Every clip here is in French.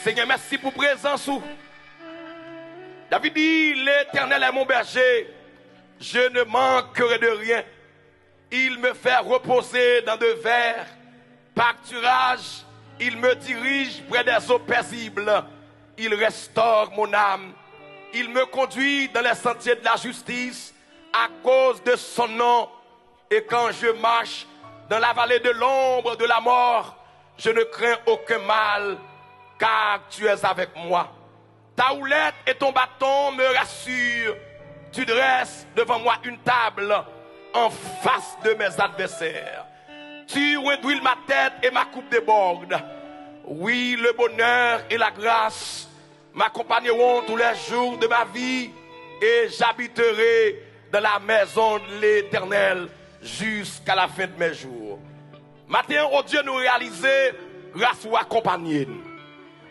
Seigneur, merci pour présence. David dit, l'Éternel est mon berger, je ne manquerai de rien. Il me fait reposer dans de verts pâturages, il me dirige près des eaux paisibles, il restaure mon âme, il me conduit dans les sentiers de la justice à cause de son nom. Et quand je marche dans la vallée de l'ombre de la mort, je ne crains aucun mal, car tu es avec moi. Ta houlette et ton bâton me rassurent. Tu dresses devant moi une table en face de mes adversaires. Tu réduis ma tête et ma coupe déborde. Oui, le bonheur et la grâce m'accompagneront tous les jours de ma vie et j'habiterai dans la maison de l'Éternel jusqu'à la fin de mes jours. Matin, oh Dieu, nous réaliser grâce ou accompagner.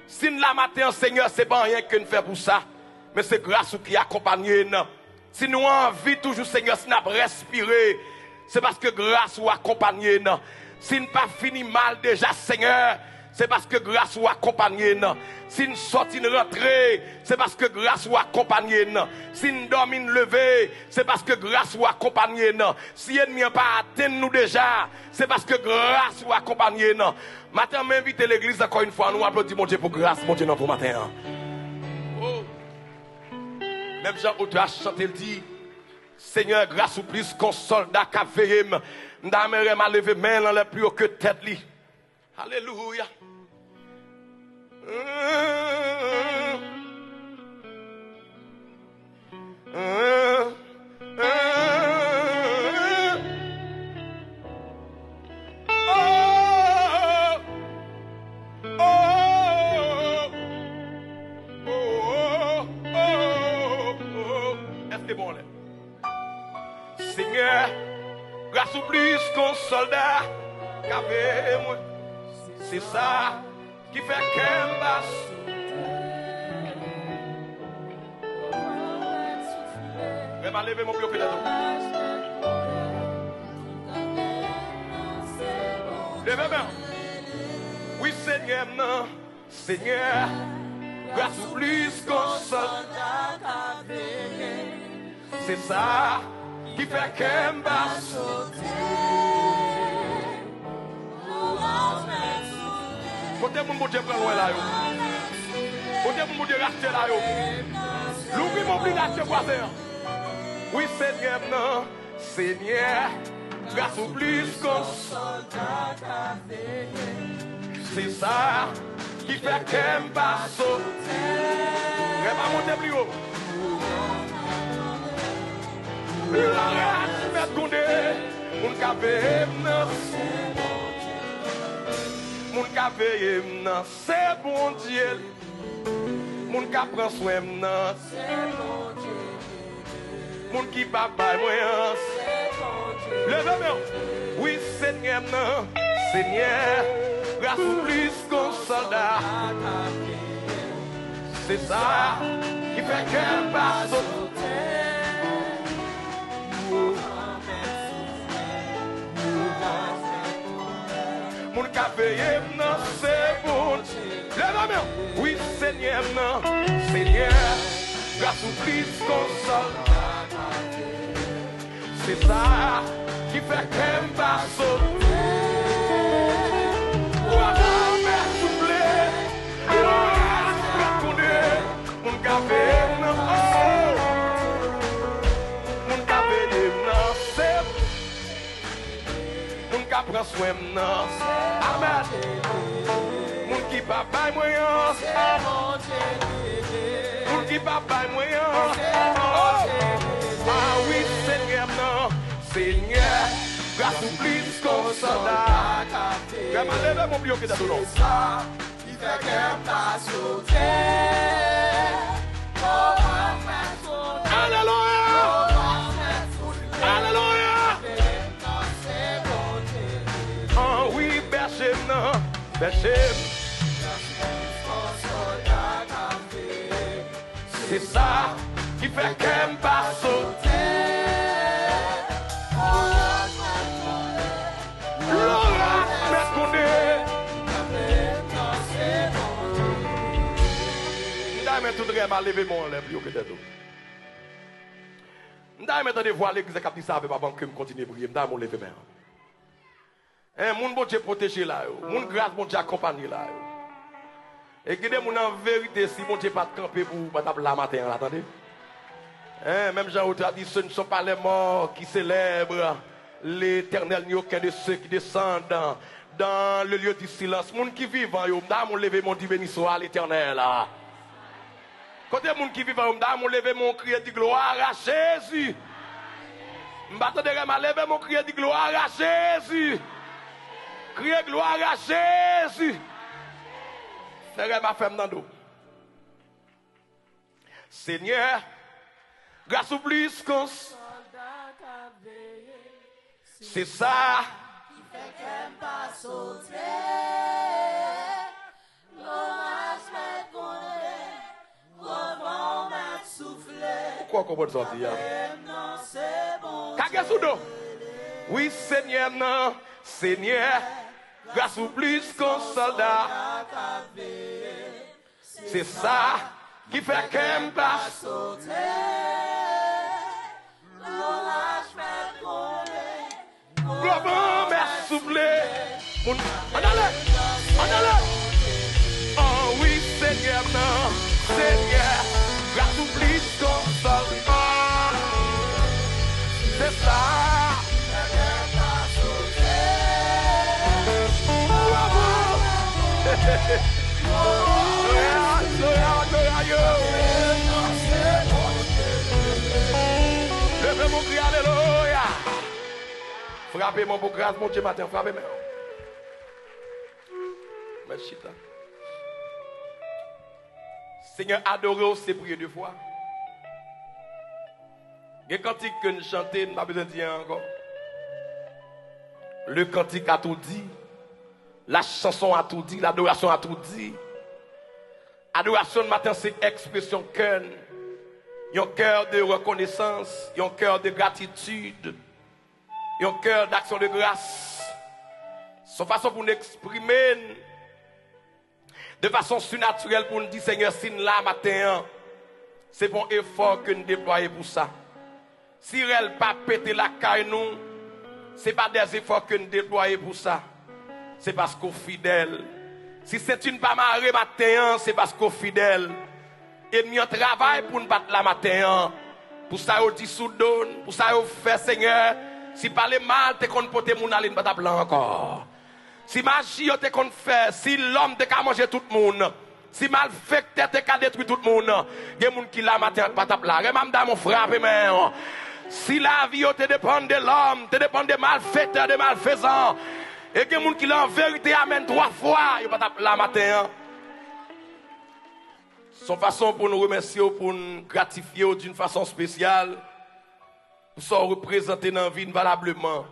Si nous la matin, Seigneur, c'est pas rien que nous fait pour ça, mais c'est grâce qui accompagne nous. Si nous envie toujours, Seigneur, si nous respirer, c'est parce que grâce ou accompagne nous. Si nous pas fini mal déjà, Seigneur, c'est parce que grâce ou accompagne nous. Si nous sortons nous rentrer, c'est parce que grâce ou accompagne nous. Si nous dormons nous lever, c'est parce que grâce ou accompagne nous. Si l'ennemi n'a pas atteint nous déjà, c'est parce que grâce ou accompagne nous. Matin, m'invite l'église encore une fois, nous applaudissons mon Dieu pour grâce, mon Dieu, notre matin. Oh. Même Jean où tu as chanté, il dit, Seigneur, grâce ou plus qu'un soldat qui a veillé, m'aimerais m'a lever main dans le plus haut que tête li. Alléluia. Est-ce que bon là? Seigneur, grâce ou plus qu'un soldat qu'avait moi. C'est ça qui fait qu'elle passe. Je vais lever mon pied que là-dedans. Levez bien. Oui, Seigneur, non. Seigneur, grâce ou plus qu'on soldat. C'est ça qui fait qu'elle passe. Côté mon Dieu prend loin là yo. Côté mon Dieu racheter là yo. L'oubli mon plus racheter voisin. Oui Seigneur non, Seigneur, grâce au plus qu'on soldat. C'est ça qui fait qu'elle passe. Elle va monter plus haut. La race met gondé, mon café Moun ka veye m'nan, c'est bon Dieu. Moun ka prend soin m'nan, c'est bon Dieu. Moun ki pa bay moyen, c'est bon Dieu. Levez-moi. Oui, Seigneur, non, Seigneur, grâce ou plus qu'un soldat. C'est ça qui fait qu'elle passe au Mon café non c'est bon. Lève-moi. Oui Seigneur non, Seigneur, grâce au Christ qu'on soldat. C'est ça qui fait qu'elle va sauter. Mon café non, mon café non c'est mon cap prend soin non. Amen. Moun ki pa bay moyen, moun ki pa bay moyen. Ah oui, Seigneur, non, Seigneur, grâce au plus qu'on soldat. Vraiment, levez mon bio qui est dans l'eau. C'est ça qui fait qu'elle t'a sauté. Alléluia. Alléluia. Oh oui, berger, non, berger. C'est ça qui fait qu'elle va sauter. Laura, mais qu'on est. tout le monde lever mon lèvre plus haut que tête. M'd'a maintenant de voir l'église qui a dit ça avec papa que me continue prier. M'd'a mon lever main. Moun bon Dieu protéger là yo. Moun grâce bon Dieu accompagner là yo. Et qui des moun en vérité si bon Dieu pas camper pour pas la matin attendez. Même Jean Autre a dit ce ne sont pas les morts qui célèbrent l'Éternel ni aucun de ceux qui descendent dans le lieu du silence. Moun qui vivent yo m'd'a mon lever mon dit béni soit l'Éternel là. Côté moun qui vivent yo m'd'a mon lever mon cri de gloire à Jésus. M'attendrai m'a lever mon cri de gloire à Jésus. Criez gloire à Jésus. Frère ma femme dans l'eau. Seigneur, grâce au plus qu'on c'est ça qui fait qu'elle pas sauter. L'orage m'est condamné, revend m'a soufflé. Pourquoi qu'on peut sortir? Non, c'est bon. Kage sous dos. Oui, Seigneur, non, Seigneur. Grâce au plus qu'un soldat, c'est ça qui fait qu'elle passe. Gloire m'a soufflé. On allait. Oh oui, Seigneur, non, Seigneur. Grâce au plus qu'un soldat, c'est ça. Levez mon cri, alléluia. Frappez mon beau grâce, mon Dieu matin, frappez-moi. Merci. Seigneur, adorez, c'est prier deux fois. Les cantiques que nous chantons, nous n'avons pas besoin de dire encore. Le cantique a tout dit. La chanson a tout dit, l'adoration a tout dit. Adoration de matin, c'est expression cœur. Un cœur de reconnaissance, un cœur de gratitude, un cœur d'action de grâce. C'est une façon pour nous exprimer de façon surnaturelle pour nous dire Seigneur, si nous là matin, c'est bon effort que nous déployons pour ça. Si elle pas péter la caille nous, c'est pas des efforts que nous déployons pour ça. C'est parce qu'on est fidèle. Si c'est une pas marée matin, c'est parce qu'on est fidèle. Et nous travaillons pour nous battre la matin. Pour ça, on dit soudon. Pour ça, on fait Seigneur. Si par les mal, tu qu'on pote mon aline pas blanc encore. Si magie, tu qu'on fait. Si l'homme te manger tout le monde. Si mal fait, tu qu'à détruire tout le monde. Il y a des gens qui la matin pas tape là. Même dans mon frappe, si la vie te dépend de l'homme, te dépend des malfaiteurs, des malfaisants. Et que les gens qui l'ont en vérité amènent 3 fois, ils ne pas la matin. Son façon pour nous remercier, pour nous gratifier d'une façon spéciale, pour ça représenter dans la vie valablement.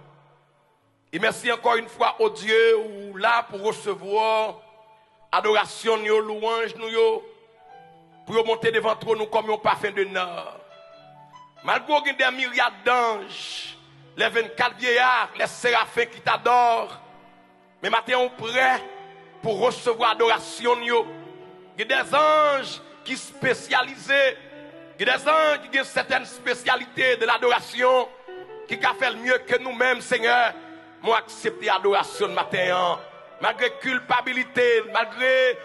Et merci encore une fois au Dieu ou là pour recevoir adoration, louange, pour monter devant nous comme un parfum de nord. Malgré des myriades d'anges, les 24 vieillards, les séraphins qui t'adorent, mais maintenant on est prêt pour recevoir adoration. Il y a des anges qui sont spécialisés, il y a des anges qui ont certaines spécialités de l'adoration, qui ont fait mieux que nous-mêmes, Seigneur. Moi, accepter l'adoration de matin, malgré culpabilité, malgré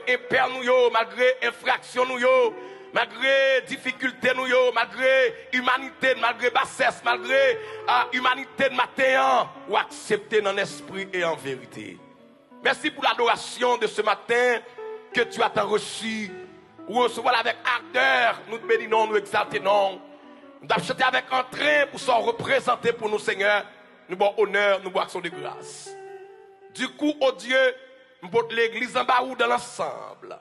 impère nous, malgré infraction nous, malgré difficulté nous, malgré humanité, malgré bassesse, malgré humanité de matin, ou accepter dans l'esprit et en vérité. Merci pour l'adoration de ce matin que tu as reçu. Ou recevoir avec ardeur, nous te bénissons, nous exaltons. Nous t'avons chanté avec entrain pour s'en représenter pour nous, Seigneur. Nous avons honneur, nous avons action de grâce. Du coup, oh Dieu, nous avons l'église en bas ou dans l'ensemble.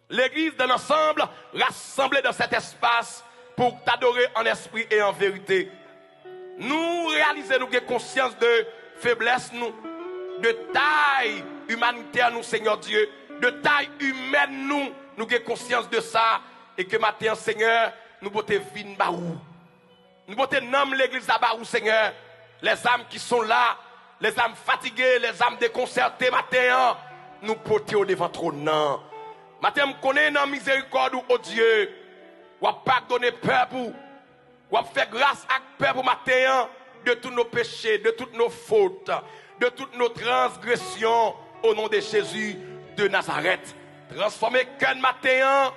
L'église dans l'ensemble, rassemblée dans cet espace pour t'adorer en esprit et en vérité. Nous réalisons, nous avons conscience de faiblesse, nous, de taille humanitaire, nous, Seigneur Dieu, de taille humaine, nous avons conscience de ça. Et que matin, Seigneur, nous avons vie en bas ou. Nous avons nommé l'église là-bas, Seigneur. Les âmes qui sont là, les âmes fatiguées, les âmes déconcertées, matin, nous portons devant ton nom. Matin, je connais dans la miséricorde, oh Dieu. Ou pardonner peuple. Ou faire grâce à peuple matin de tous nos péchés, de toutes nos fautes, de toutes nos transgressions. Au nom de Jésus de Nazareth. Transformer cœur matin,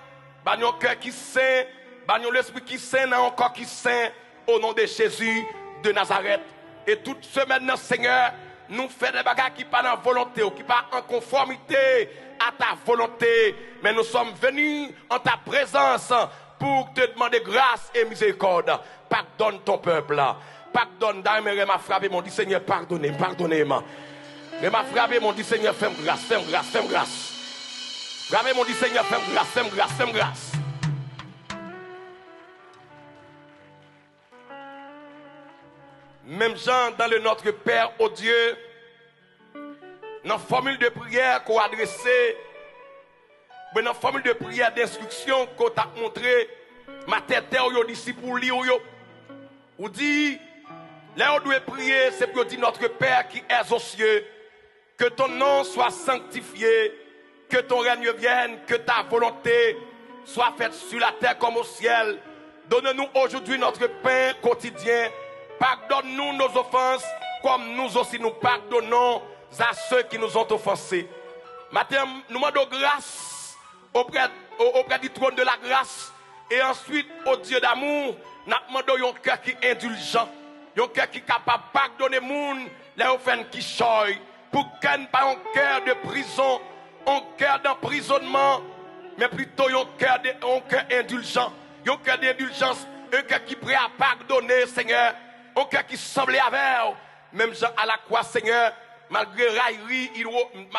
bagnon cœur qui saint, bagnon l'esprit qui saint, dans un corps qui saint. Au nom de Jésus de Nazareth. Et toute semaine, Seigneur, nous faisons des bagages qui ne sont pas dans volonté, ou qui ne sont pas en conformité à ta volonté. Mais nous sommes venus en ta présence pour te demander grâce et miséricorde. Pardonne ton peuple. Pardonne. D'ailleurs, m'a frappé, mon dit Seigneur, pardonnez-moi. Mais m'a frappé, mon dit Seigneur, fais-moi grâce. Frappé, mon dit Seigneur, fais-moi grâce. Même Jean, dans le Notre Père, oh Dieu, dans la formule de prière qu'on a adressée, dans la formule de prière d'instruction qu'on t'a montré, ma tête, ou disciple, ou dit, là on doit prier, c'est pour dire notre Père qui est aux cieux, que ton nom soit sanctifié, que ton règne vienne, que ta volonté soit faite sur la terre comme au ciel. Donne-nous aujourd'hui notre pain quotidien. Pardonne-nous nos offenses, comme nous aussi nous pardonnons à ceux qui nous ont offensés. Matin, nous demandons grâce auprès du trône de la grâce. Et ensuite, au Dieu d'amour, nous demandons un cœur qui est indulgent. Un cœur qui est capable de pardonner les gens, les offenses qui choient. Pour qu'il n'y ait pas un cœur de prison, un cœur d'emprisonnement, mais plutôt un cœur indulgent. Un cœur d'indulgence, un cœur qui est prêt à pardonner, Seigneur. Un cœur qui semblait avec, même Jean à la croix, Seigneur, malgré raillerie,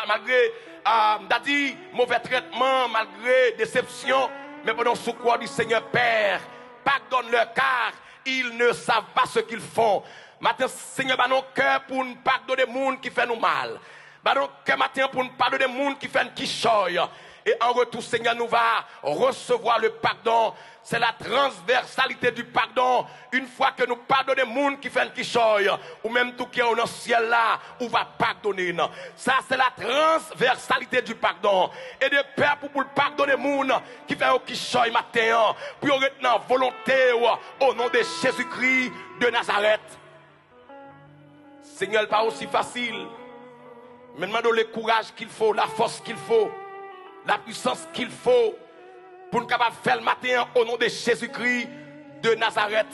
malgré mauvais traitement, malgré déception, mais pendant ce croix du Seigneur Père, pardonne-leur car ils ne savent pas ce qu'ils font. Maintenant, Seigneur, bah nos cœurs pour nous pardonner les gens qui font nous mal. Bah nos cœurs maintenant pour nous pardonner les gens qui font qui choient. Et en retour, Seigneur, nous va recevoir le pardon. C'est la transversalité du pardon. Une fois que nous pardonnons les gens qui font qui choient, ou même tout qui est dans le ciel là, on va pardonner. Ça, c'est la transversalité du pardon. Et de Père pour pardonner les gens qui font qui choient matin, pour retenir volonté au nom de Jésus-Christ de Nazareth. Seigneur, pas aussi facile. Mais demandons le courage qu'il faut, la force qu'il faut, la puissance qu'il faut pour nous capables de faire le matin au nom de Jésus-Christ de Nazareth.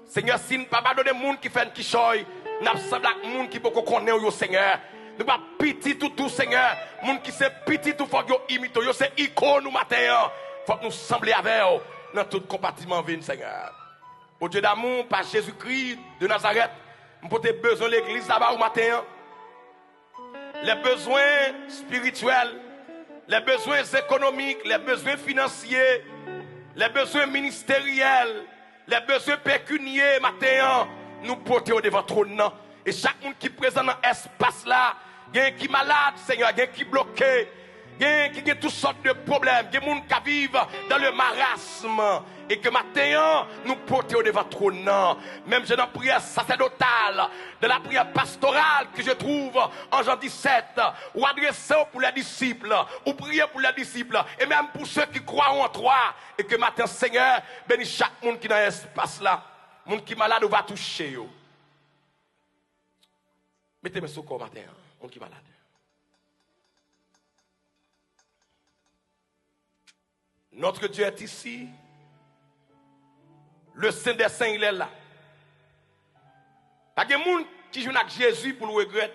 Seigneur, si nous ne pouvons pas donner les gens qui font qui choient, nous sommes les gens qui peuvent connaître au Seigneur. Nous ne pouvons pas petit tout, Seigneur. Les gens qui sont petits tout, il faut qu'ils imitent. Ils sont icônes matin. Il faut que nous semblions avec eux dans tout compartiment vie, Seigneur. Au Dieu d'amour, par Jésus-Christ de Nazareth, nous avons besoin de l'église là-bas au matin. Les besoins spirituels, les besoins économiques, les besoins financiers, les besoins ministériels, les besoins pécuniaires, matin, nous portons devant le trône. Et chaque monde qui est présent dans l'espace là, il y a qui est malade, Seigneur, il y a qui est bloqué, il y a toutes sortes de problèmes, il y a des gens qui vivent dans le marasme. Et que matin, nous portons devant le trône. Même dans la prière sacerdotale, dans la prière pastorale que je trouve en Jean 17, ou adressé pour les disciples, ou prier pour les disciples, et même pour ceux qui croient en toi. Et que matin, Seigneur, bénis chaque monde qui est dans l'espace là. Le monde qui est malade, on va toucher. Mettez-moi sur le corps matin, le monde qui est malade. Notre Dieu est ici. Le Saint des Saints, il est là. Il y a des gens qui jouent avec Jésus pour le regretter.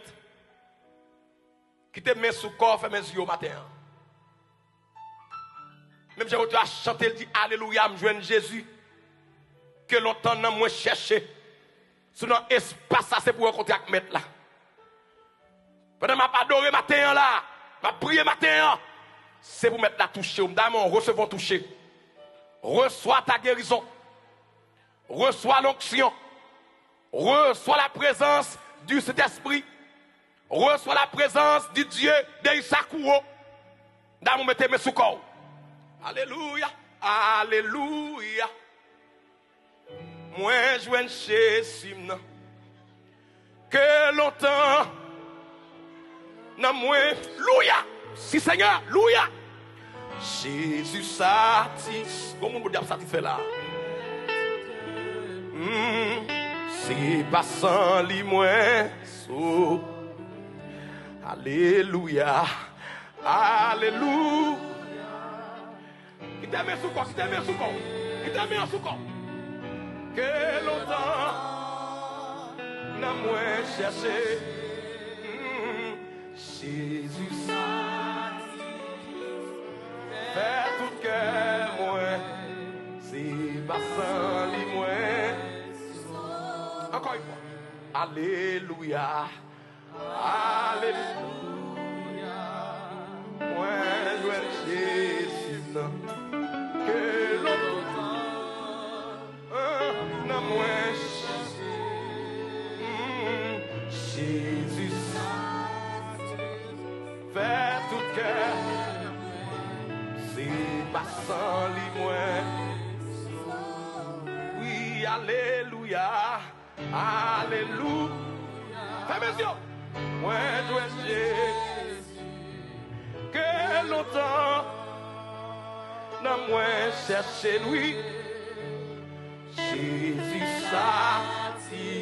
Qui te met sous le corps, fait mes yeux au matin. Même si je chanter, il dit Alléluia, je joins Jésus. Que longtemps, moi chercher. Sous l'espace, ça c'est pour rencontrer avec maître là. Pendant que je adoré matin là, je prié matin, c'est pour mettre la toucher. Nous recevons toucher. Reçois ta guérison. Reçois l'onction, reçois la présence du Saint-Esprit, reçois la présence du Dieu d'Issakouro. Dans mon mettez mes sous corps. Alléluia, alléluia. Moi je viens chez Simon. Que longtemps, non moi, louia, si Seigneur, louia. Jésus satisfait. Comment vous dire satisfait là? C'est passant li moins sous. Alléluia. Alléluia. Qui t'a mis sous corps, qui t'a mis sous corps, qui t'a mis sous corps. Que longtemps n'a moins cherché. Jésus fait tout cœur moins. C'est passant li moins. Encore une fois. Alléluia. Alléluia. Moi, je veux Jésus. Que l'autre n'a moins Jésus. Fait tout cœur. C'est passant li moins. Oui, alléluia. Alléluia. Fais mes yeux. Moi, je veux Jésus. Que longtemps n'a moins cherché lui. Jésus satisfait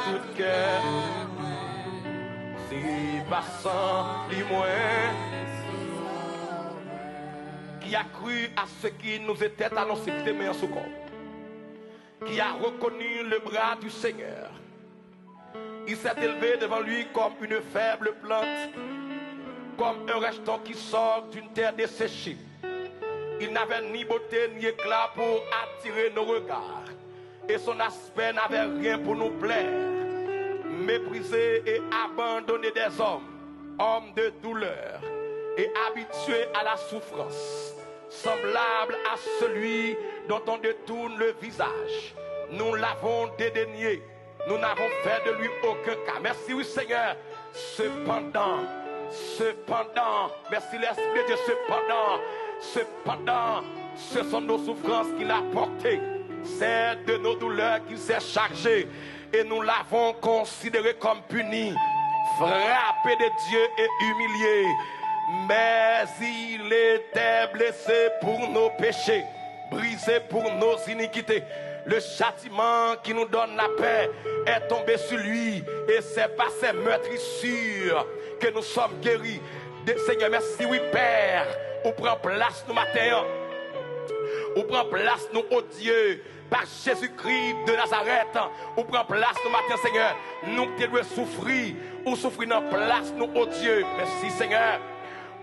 tout cœur. C'est passant li moins. Qui a cru à ce qui nous était annoncé, qui était en sous corps. Qui a reconnu le bras du Seigneur. Il s'est élevé devant lui comme une faible plante, comme un rejeton qui sort d'une terre desséchée. Il n'avait ni beauté ni éclat pour attirer nos regards, et son aspect n'avait rien pour nous plaire. Méprisé et abandonné des hommes de douleur, et habitué à la souffrance, semblable à celui dont on détourne le visage. Nous l'avons dédaigné, nous n'avons fait de lui aucun cas. Merci oui Seigneur. Cependant, merci l'Esprit de Dieu, cependant, ce sont nos souffrances qu'il a portées, c'est de nos douleurs qu'il s'est chargé, et nous l'avons considéré comme puni, frappé de Dieu et humilié. Mais il était blessé pour nos péchés, brisé pour nos iniquités. Le châtiment qui nous donne la paix est tombé sur lui, et c'est par ses meurtrissures que nous sommes guéris. Seigneur, merci, oui Père, ou prend place nous matin, ou prend place nous, oh Dieu, par Jésus-Christ de Nazareth, ou prend place nous matin, Seigneur, nous qui devons souffrir, ou souffrir dans place nous, oh Dieu. Merci Seigneur.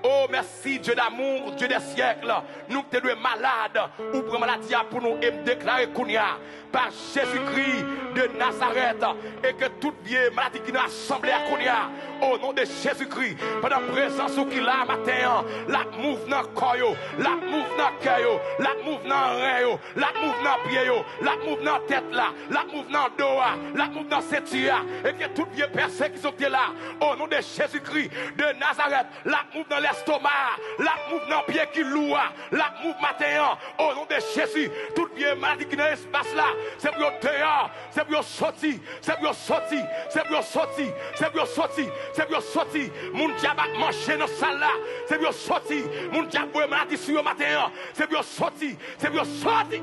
Oh merci Dieu d'amour, Dieu des siècles. Nous qui sommes malades, ou pour maladie pour nous et me déclarer qu'on y a par Jésus-Christ de Nazareth, et que toute vieille maladie qui nous a assemblé à qu'on y a, au nom de Jésus-Christ, pendant la présence qu'il a matin, la mouvement corps, la mouvement cœur, la mouvement rein, la mouvement pied, la mouvement tête là, la mouvement dos, la mouvement ceinture, et que toute vieille personne qui sont là, au nom de Jésus-Christ de Nazareth, la mouvement l'estomac, la mouvement pied qui loue, la mouvement matin, au nom de Jésus, toute vieille maladie qui est dans l'espace là, c'est pour dehors, c'est pour sortir, c'est pour sortir, c'est pour sortir, c'est pour sortir, c'est pour sortir. Mon diable manger dans la salle là, c'est pour sortir. Mon diable maladie sur le matin, c'est pour sortir, c'est pour sortir.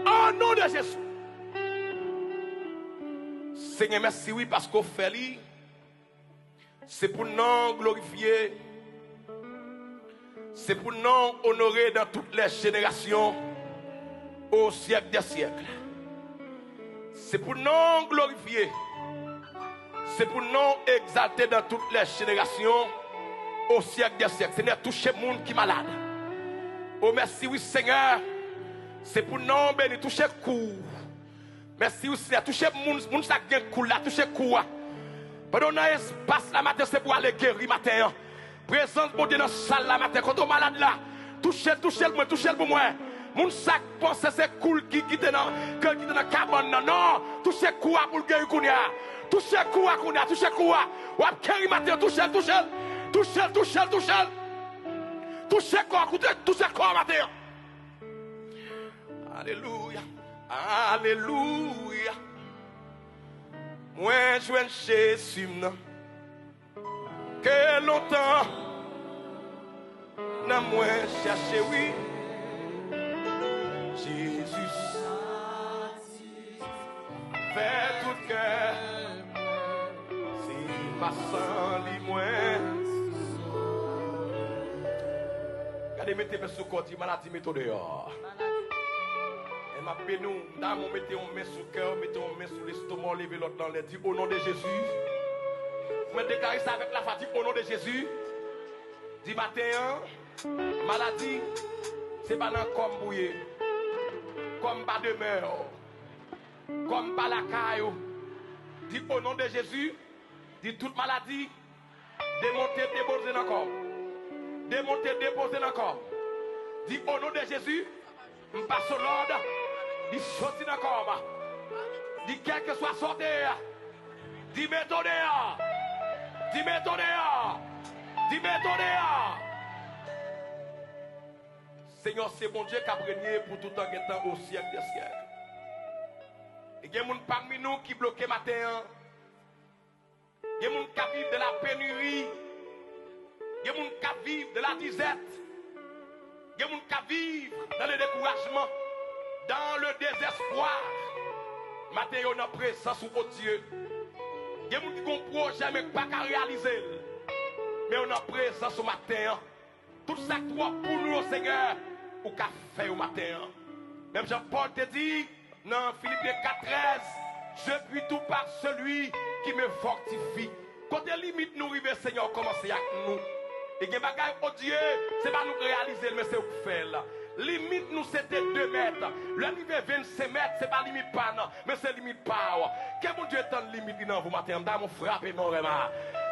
Au nom de Jésus. Seigneur, merci oui parce qu'on fait lui. C'est pour nous glorifier. C'est pour nous honorer dans toutes les générations au siècle des siècles. C'est pour nous glorifier. C'est pour nous exalter dans toutes les générations au siècle des siècles. Seigneur, toucher le monde qui est malade. Oh merci oui Seigneur. C'est pour nous bénir, toucher le cou. Merci oui Seigneur, toucher le monde qui a le cou là, toucher le cou. Pendant qu'on a espace la matin, c'est pour aller guérir matin. Présence pour Dieu dans la salle la matin. Quand on est malade là, touchez le pour moi. Mon sac pense c'est cool qui est dans la cabane. Non, touchez quoi pour le guérir qu'on y a. Touchez quoi qu'on a, touchez quoi. Ou à guérir matin, touchez quoi matin. Alléluia. Alléluia. Moi je viens Jésus. Que longtemps dans moi chercher oui. Jésus fait tout cœur. Si passant li moins. Regardez, mettez-moi sous côté, maladie, mettez dehors. Et ma pénou, dame, mettez une main sous le cœur, mettez une main sous l'estomac, levez l'autre dans les dit au nom de Jésus. Vous me déclarez ça avec la fatigue au nom de Jésus. Dis matin, maladie, c'est pas dans comme bouillé, comme pas de meurtre, comme pas la caillou. Dis au nom de Jésus, dis toute maladie, démonter, déposer dans le corps. Démonter, déposer dans le corps. Dis au nom de Jésus, je passe l'ordre, dis sortir dans le corps. Dis quel que soit sorti, dis méthode, dis méthode, dis méthode. Seigneur, c'est mon Dieu qui a régné pour tout temps au siècle des siècles. Et il y a des gens parmi nous qui bloquent matin. Il y a des gens qui vivent de la pénurie. Il y a des gens qui vivent de la disette. Il y a des gens qui vivent dans le découragement, dans le désespoir. Matin, on a présence au Dieu. Il y a des gens qui ont un projet mais pas qu'à réaliser. Mais on a présence au matin. Tout ça que toi pour nous, Seigneur, ou qu'a fait au matin. Même Jean-Paul te dit, dans Philippe 4,13, je puis tout par celui qui me fortifie. Quand les limites nous arrivent, Seigneur, commencez avec nous. Et les bagages, oh Dieu, c'est pas nous réaliser, mais c'est vous faire là. Limite nous c'était 2 mètres. Le niveau 25 mètres, c'est pas limite pas non, mais c'est limite pas. Quel bon Dieu est en limite dans vous matin, dans frappe énormément.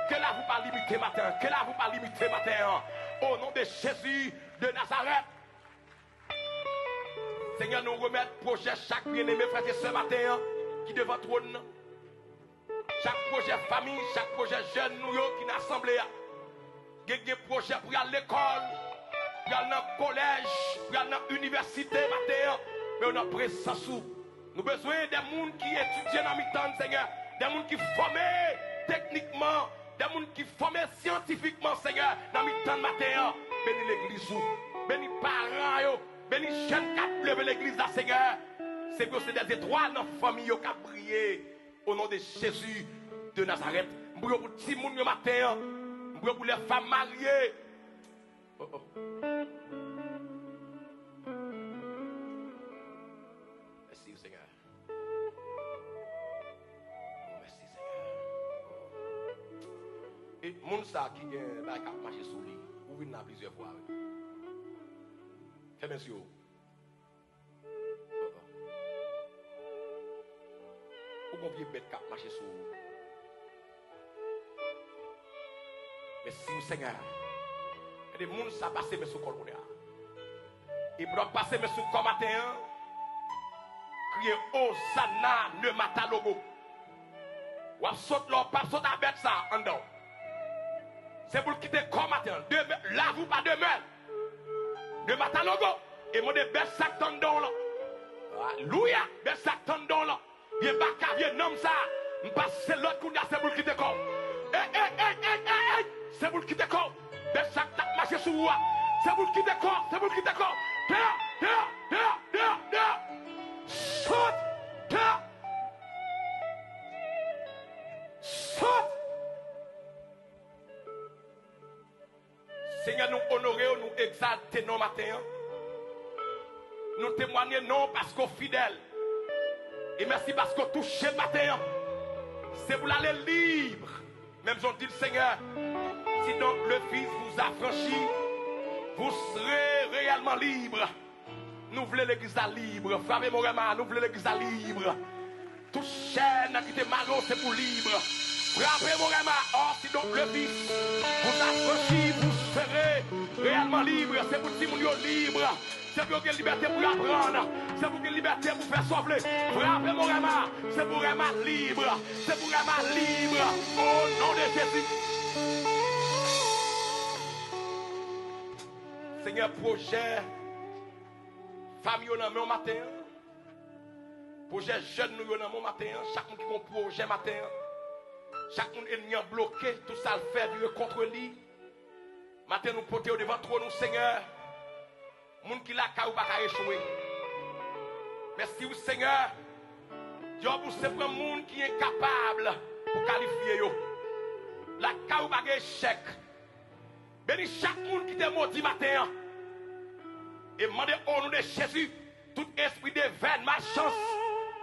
Que là vous pas limiter matin, que là vous pas limiter matin. Au nom de Jésus de Nazareth. Seigneur, nous remettre projet chaque bien-aimé frère et ce matin qui devant trône. Chaque projet famille, chaque projet jeune nous qui n'a assemblé. Il y a des projets pour aller à l'école, pour aller dans le collège, pour aller dans l'université matin. Mais on a présence. Nous avons besoin des gens qui étudient dans le temps, Seigneur. Des gens qui formés techniquement, des gens qui formés scientifiquement, Seigneur, dans le temps matin. Bénis l'église, bénis les parents, bénis les jeunes qui ont levé l'église, Seigneur. C'est que c'est des étoiles dans la famille qui ont brillé au nom de Jésus de Nazareth. Pour les petits gens le matin, pour les femmes mariées. Oh, oh. Merci Seigneur. Oh, merci Seigneur. Et les gens qui ont marché sur lui, vous venez plusieurs fois. Fais bien sûr. Ou combien de bêtes qui marché sur vous. Merci Seigneur. Et des gens ça passe mais sous col. Ils doivent passer mais sous col matin. Crier Hosanna ne matalogo. Ou saute là, pas saute à bête ça en dedans. C'est pour quitter col matin. Là vous pas demain. De matalogo. Et moi de bête sac tendon là. Alléluia, bête sac tendon là. Viens pas viens nom ça. On passe l'autre coup c'est pour quitter col. C'est pour quitter corps. Des sacs t'a marché sur moi. C'est pour quitter corps. C'est pour quitter corps. Terre. Saute. Terre. Saute. Seigneur, nous honorons, nous exaltons nos matins. Nous témoignons non parce qu'on est fidèle. Et merci parce qu'on touche le matin. C'est pour aller libre. Même j'en dis le Seigneur. Si donc le Fils vous a franchi, vous serez réellement libre. Nous voulons l'église libre. Frappez mon gamin, nous voulons l'église libre. Toute chaîne qui était malo, c'est pour libre. Frappez mon gamin. Or, si donc le Fils vous a franchi, vous serez réellement libre. C'est pour dire que libre. C'est pour une liberté pour apprendre. C'est pour une liberté pour faire souffler. Frappez mon gamin. C'est pour gamin libre. C'est pour gamin libre. Au nom de Jésus. Seigneur, projet famille au nom matin, projet jeune nous au nom matin, chaque monde qui a un projet matin, chaque monde est bloqué, tout ça le fait contre lui. Matin nous porter devant trop nous Seigneur. Moun qui la ka ou pas échouer. Merci au Seigneur. Dieu pour ce monde qui est capable pour qualifier yo. La ka ou pas échec. Bénis chaque monde qui te maudit matin. Et demandez au nom de Jésus tout esprit de veine, ma chance,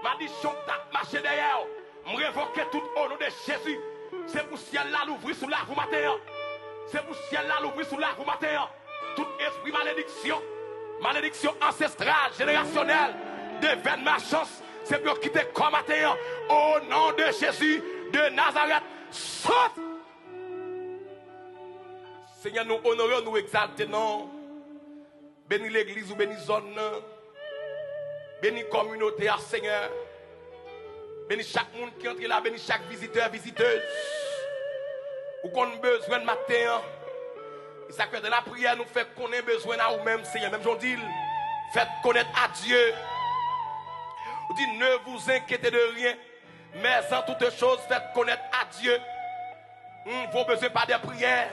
malédiction t'a marché derrière. Me révoquer tout au nom de Jésus. C'est pour ciel là l'ouvrir sous la vous matin. C'est pour ciel là l'ouvrir sous la vous matin. Tout esprit malédiction. Malédiction ancestrale, générationnelle, de ma chance, c'est pour quitter comme matin. Au nom de Jésus de Nazareth, saute. Seigneur, nous honorons, nous exaltons. Bénis l'église ou bénis zone. Bénis communauté, Seigneur. Bénis chaque monde qui entre là, bénis chaque visiteur, visiteuse. Ou qu'on a besoin de matin. Et ça fait de la prière, nous fait qu'on ait besoin à vous-même, Seigneur. Même j'en dis, faites connaître à Dieu. Vous dites, ne vous inquiétez de rien, mais en toutes choses, faites connaître à Dieu. Vos besoins par des prières,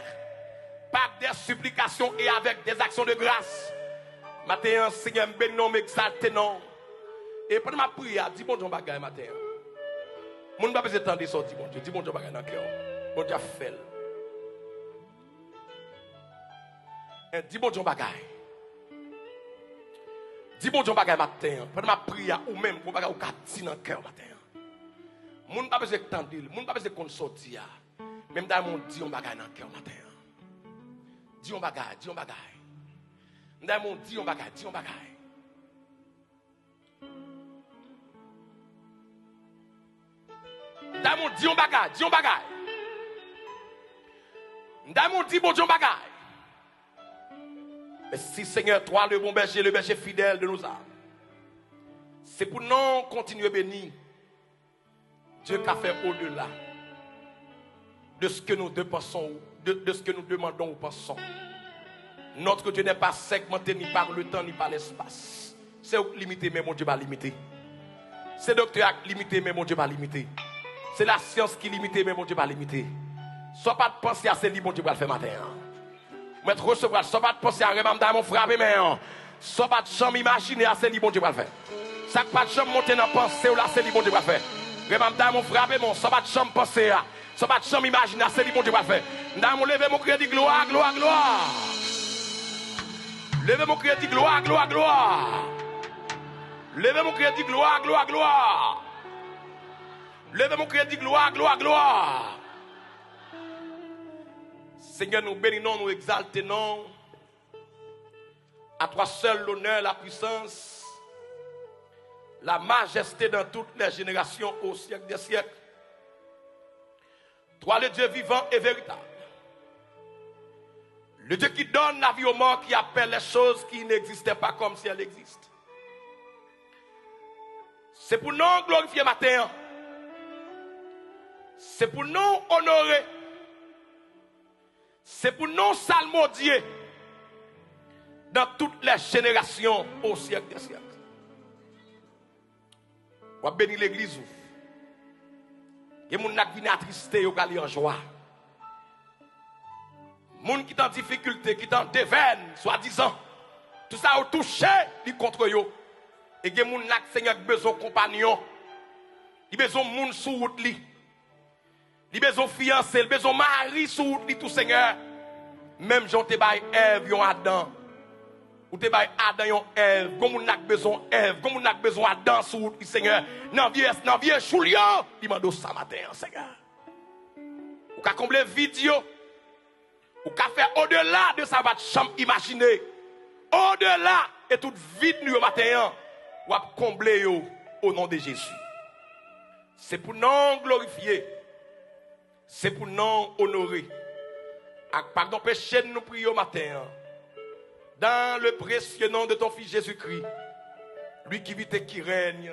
par des supplications et avec des actions de grâce. Matin, Seigneur, bénis-nous, m'exaltez non. Et pendant ma prière, dis bon Dieu bagaille matin. Mon pas besoin de sortir, bon Dieu, dis bon Dieu bagaille dans le cœur. Bon Dieu fait. Dis bon Dieu bagaille. Dis bon Dieu bagaille matin. Pendant ma prière ou même pour bagaille ou dit dans le cœur matin. Mon pas besoin de tendre, mon pas besoin de sortir. Même dans mon dit on bagaille dans le cœur matin. Dis on bagaille, dis on bagaille. Dans mon dit on bagaille, dis on bagaille. Dans mon dit on bagaille, dis on bagaille. Dans mon dit bon Dieu bagaille. Merci Seigneur, toi le bon berger, le berger fidèle de nos âmes. C'est pour nous continuer béni. Dieu qui a fait au-delà de ce que nous pensons, de ce que nous demandons ou pensons. Notre Dieu n'est pas segmenté ni par le temps ni par l'espace. C'est limité, mais mon Dieu va limiter. C'est docteur limité, mais mon Dieu va limiter. C'est la science qui limite, mais mon Dieu va limiter. Soit pas de penser à ce livre, mon Dieu va le faire matin. Mettre recevoir, soit pas de penser à remam dans mon frappé, mais soit pas de chambre imaginer à ce livre, mon Dieu va le faire. Ça pas de chambre monter dans penser ou là, ce livre, mon Dieu va le faire. Remam dans mon frappé, mon soit pas de chambre penser à, soit pas de chambre imaginer à ce livre, mon Dieu va le faire. Dans mon lever mon crédit gloire, gloire, gloire. Levez mon crédit gloire, gloire, gloire. Levez mon crédit gloire, gloire, gloire. Levez mon crédit gloire, gloire, gloire. Seigneur, nous bénissons, nous exaltons. À toi seul l'honneur, la puissance, la majesté dans toutes les générations au siècle des siècles. Toi le Dieu vivant et véritable. Le Dieu qui donne la vie aux morts, qui appelle les choses qui n'existaient pas comme si elles existent. C'est pour nous glorifier matin. C'est pour nous honorer. C'est pour nous salmodier dans toutes les générations au siècle des siècles. On va bénir l'église. Et mon nak vini attristé ou gali en joie. Moun qui est en difficulté, qui est en déveine, soi-disant, tout ça a touché li contre yo. Et que moun nak Seigneur besoin compagnon. Il besoin moun sous route li. Il besoin fiancé, il besoin mari sous route li tout Seigneur. Même j'en te bail Ève yon Adam. Ou te bail Adam yon Ève, comme moun nak besoin Ève, comme moun nak besoin Adam sous route li Seigneur. Nan vieux choulion, il m'a donné ça matin Seigneur. Ou ka combler vidéo. Ou ka faire au-delà de sa votre chambre imaginée. Au-delà et toute vide nous matin, ou a combler yo au nom de Jésus. C'est pour nous glorifier. C'est pour nous honorer. Pardon péché nous prions matin. Dans le précieux nom de ton fils Jésus-Christ, lui qui vit et qui règne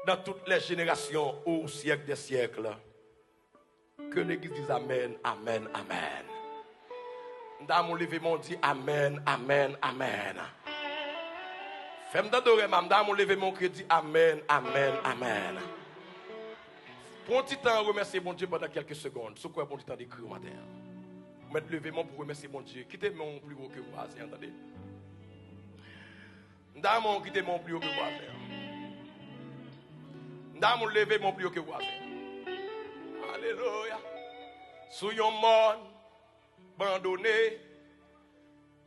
dans toutes les générations au siècle des siècles. Que l'église dise amen, amen, amen. Dans mon lèvement dit amen, amen, amen. Femme d'adorer, dans mon lèvement qui dit amen, amen, amen. Pour un petit temps, remercier mon Dieu pendant quelques secondes. C'est quoi pour un petit temps d'écrire au matin? Je vais lever mon pour remercier mon Dieu. Quittez mon plus haut que vous, entendez? Ndamon quittez mon plus haut que vous avez. Ndamon lever mon plus haut que vous avez. Alléluia. Sous yon monde, abandonné,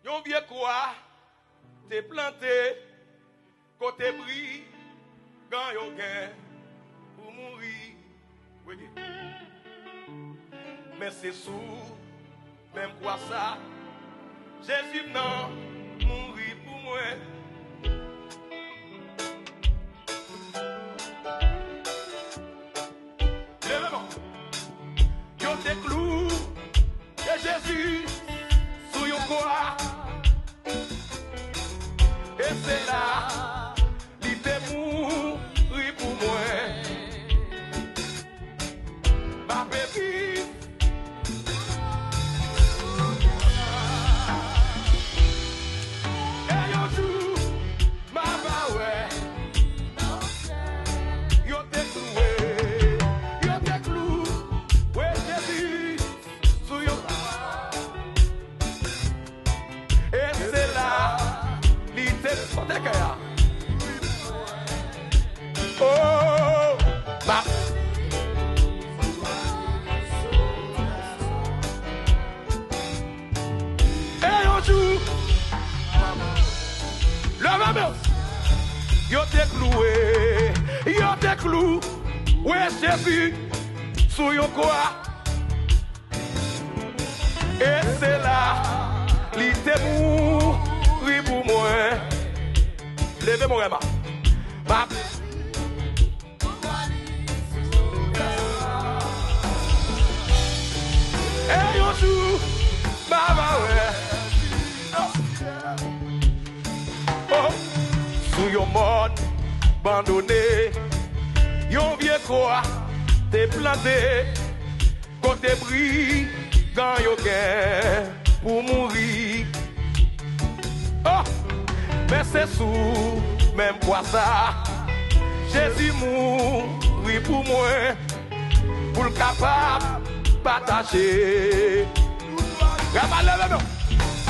yon vieux quoi, t'es planté, côté bris, quand yon gain, pour mourir. Oui. Mais c'est sous, même quoi ça, Jésus non, mourir pour moi. Yo te clou et Jésus sous yon quoi. Et c'est là, il te mourir pour moi. Ma baby. Et yo joue, ma ba ouais. Yo te cloué, yo te clou. Ouais, Jésus, sous yon. Et c'est là, l'ité de cœur. Oh, ma. Et on joue. Le même. Yo te cloué, yo te clou. Ouais, Jésus. Sous yon quoi. Et c'est là, l'ité mourir pour moi. Levez mon rema. Ma. Et yon joue, ma ouais. Oh, sous yon monde, abandonné, yon vieux quoi. T'es planté, côté bris, quand yon gain, pour mourir. Oh, mais c'est sous, même quoi ça, Jésus mourit pour moi, pour le capable, partager.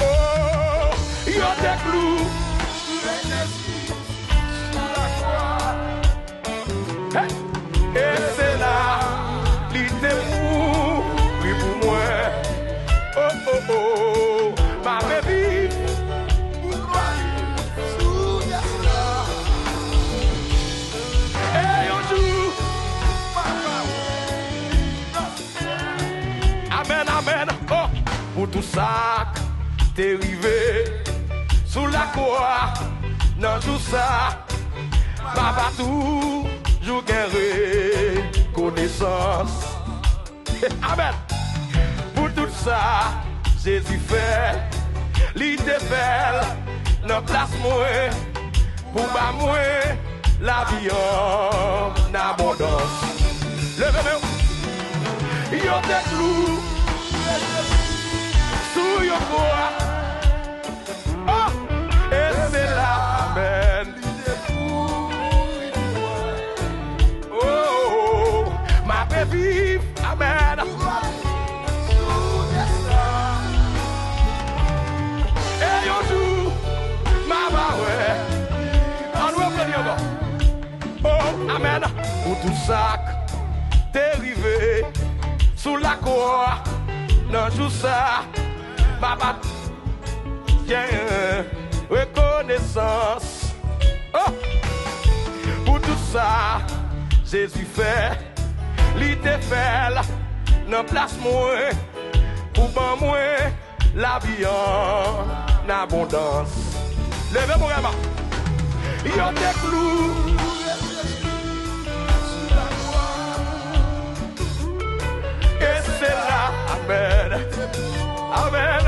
Oh, yon te clou, hey. Et c'est là, l'ité mourir pour moi. Oh, oh, oh, ma baby. Et on joue. Amen, amen. Oh, pour tout ça, t'es arrivé sous la croix. Non, joue ça, papa tout. Jou gen connaissance. Amen. Pour tout ça, Jésus fait, l'idée fait, notre place moi, pour ba moi, la vie en abondance. Levez-moi. Yo te clou, sous yo quoi. Oh, et c'est là, amen. Vive, amen. Et yon joue, ma ba ouais. On nous applaudit. Oh, amen. Pour tout ça, t'es arrivé sous la croix. Non, joue ça, ma ba. Tiens, reconnaissance. Oh, pour tout ça, Jésus fait. L'idée fait, nan place moi, pour ban moi, la vie en abondance. Levez mon gamin. Yo te clou. Et c'est là, amen. Amen.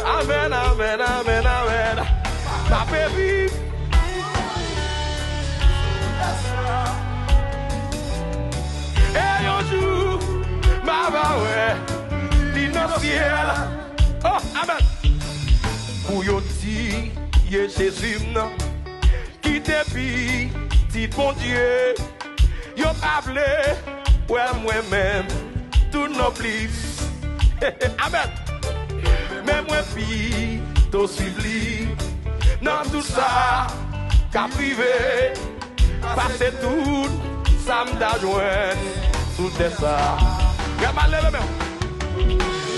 Amen, amen, amen, amen. Ma baby. Et un jour, ma va ouais, l'innociel. Oh, amen. Pour yon ti, yé Jésus, qui te pi, dit bon Dieu, yon parle, ouais, moi-même, tout nos plis. Amen. moi fi, to suivli. Dans tout ça, qu'a privé, passer tout, ça m'da joint, tout est ça. Regarde les mains.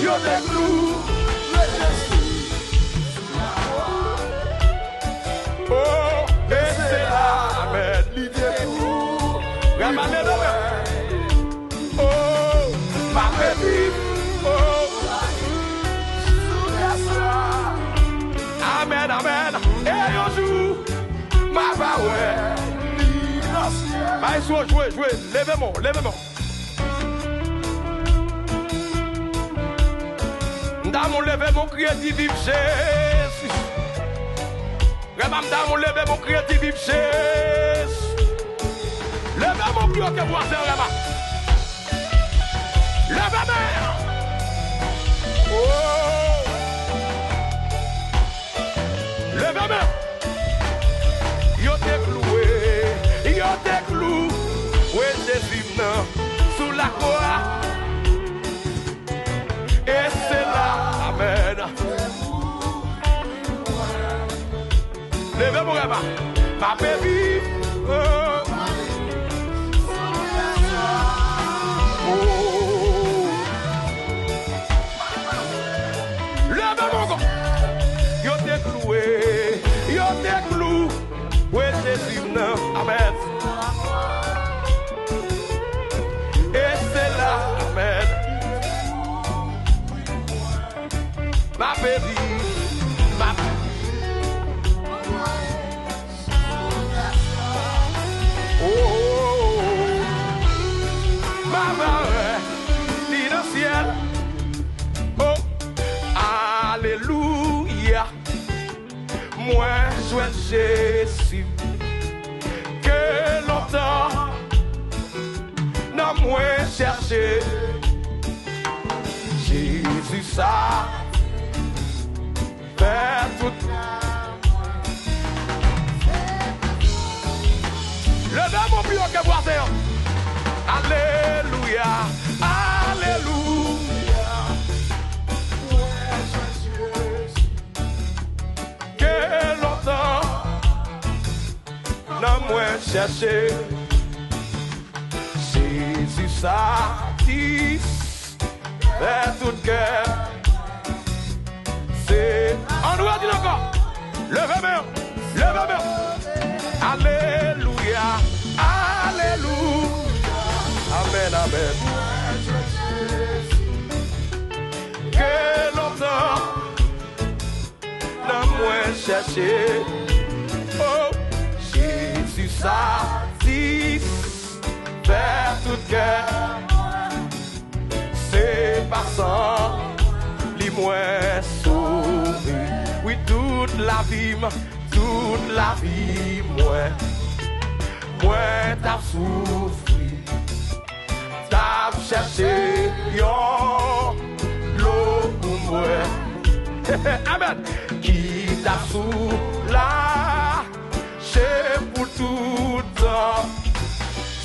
Yo des clous. Oh, et c'est là, amen. L'idée pour. Regarde les mains. Oh, ma baby. Oh, amen, amen. Et un jour, ma baouette. Maestro, jouez, levez-moi, levez-moi. Dame, levez mon créatif, Jésus. Dame, levez mon créatif, Jésus. Levez mon plus haut que voisin, levez-moi. Oh. Levez-moi. Yo te cloué, ouais, Jésus, sous la croix. Et c'est là, amen. Levez mon rabat, ma baby. Oh. Levez mon gars. Yo te cloué, ouais, Jésus, amen. Et c'est là, amen. Ma baby, ma oh, maman, dis dans le ciel. Oh, alléluia. Moi, je Jésus. Que longtemps, non, moi, chercher. Jésus, ça. Faire tout. Levez mon plus haut que voisin. Alléluia, alléluia. Que longtemps, non moins chercher. Jésus satisfait tout cœur. On doit dire encore. Levez-moi. Alléluia. Alléluia. Amen, amen. Que longtemps n'a moins cherché. Oh, Jésus satisfait tout cœur. C'est passant. Moins sauvé, oui, toute la vie, moi, t'as souffri, t'as cherché, l'eau pour moi, amen, qui t'a soulagé pour tout temps,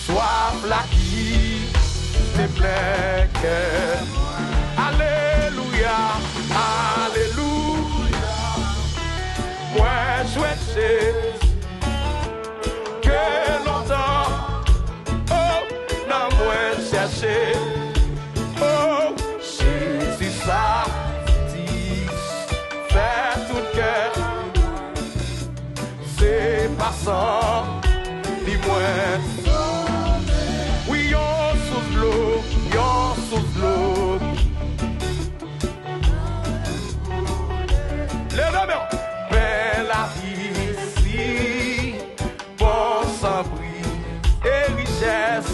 soif la qui t'es plein cœur, alléluia. Alléluia, moi je sais que longtemps, oh, n'a moins cherché, oh, Jésus satisfait tout cœur, c'est passant, dis-moi, oui, on sous l'eau, mais la vie ici, bon sans bruit, et richesse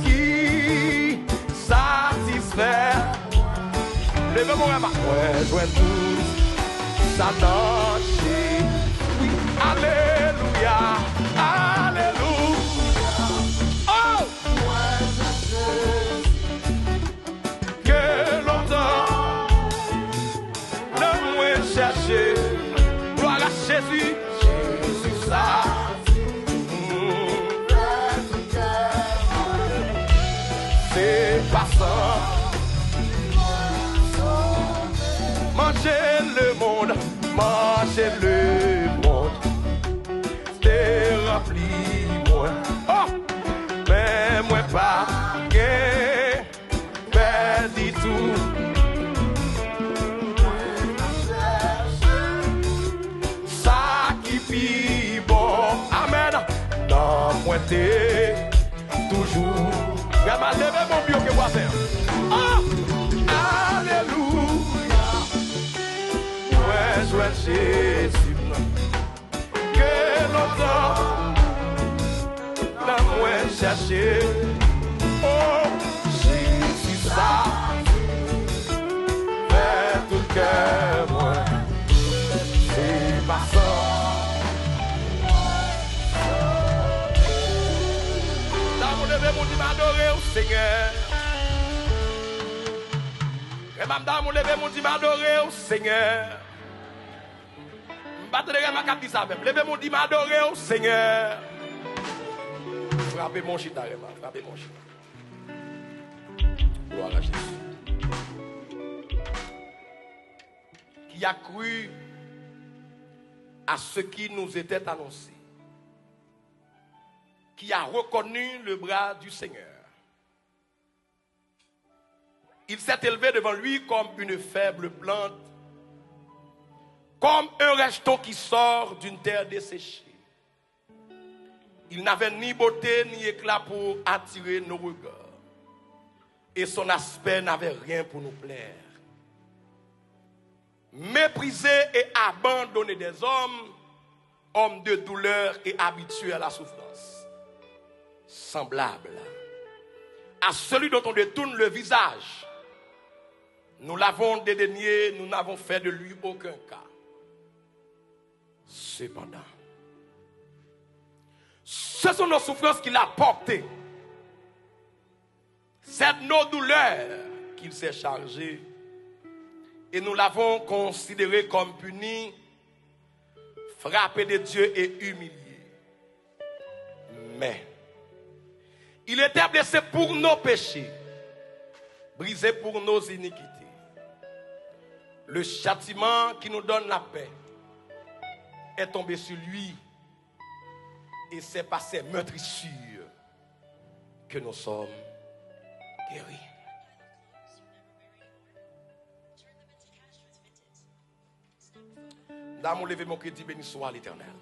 qui satisfait. Levez mon rabat, ouais, joins tout, ça danse, oui, alléluia, alléluia. Oh! Que longtemps chercher, gloire à Jésus, Jésus ça. C'est passant. manger le monde, manger le monde. T'es rempli, moi. Oh! Mais moi pas, mais dis tout. Ça qui pis bon, amen. Non, moi t'es toujours. Regarde, levez mon bio que voisin. Oh! Alléluia. Ouais, joie Jésus. Que longtemps, la moins cherché. Oh, Jésus, ça. Fait tout le cœur, moi. C'est pas ça. Là, mon levé, mon dit m'adorer au Seigneur. Et madame, mon levé, mon dit m'adorer au Seigneur. M'attendez ma cap dit ça même. Levez mon dit m'adorer au Seigneur. Frappez mon chita, frappez mon chita. Gloire à Jésus. Qui a cru à ce qui nous était annoncé. Qui a reconnu le bras du Seigneur. Il s'est élevé devant lui comme une faible plante, comme un rejeton qui sort d'une terre desséchée. Il n'avait ni beauté ni éclat pour attirer nos regards. Et son aspect n'avait rien pour nous plaire. Méprisé et abandonné des hommes, homme de douleur et habitué à la souffrance. Semblable à celui dont on détourne le visage. Nous l'avons dédaigné, nous n'avons fait de lui aucun cas. Cependant, ce sont nos souffrances qu'il a portées. C'est nos douleurs qu'il s'est chargé. Et nous l'avons considéré comme puni, frappé de Dieu et humilié. Mais, il était blessé pour nos péchés, brisé pour nos iniquités. Le châtiment qui nous donne la paix est tombé sur lui. Et c'est par ses meurtrissures que nous sommes guéris. Dame, levez mon crédit, béni soit l'Éternel.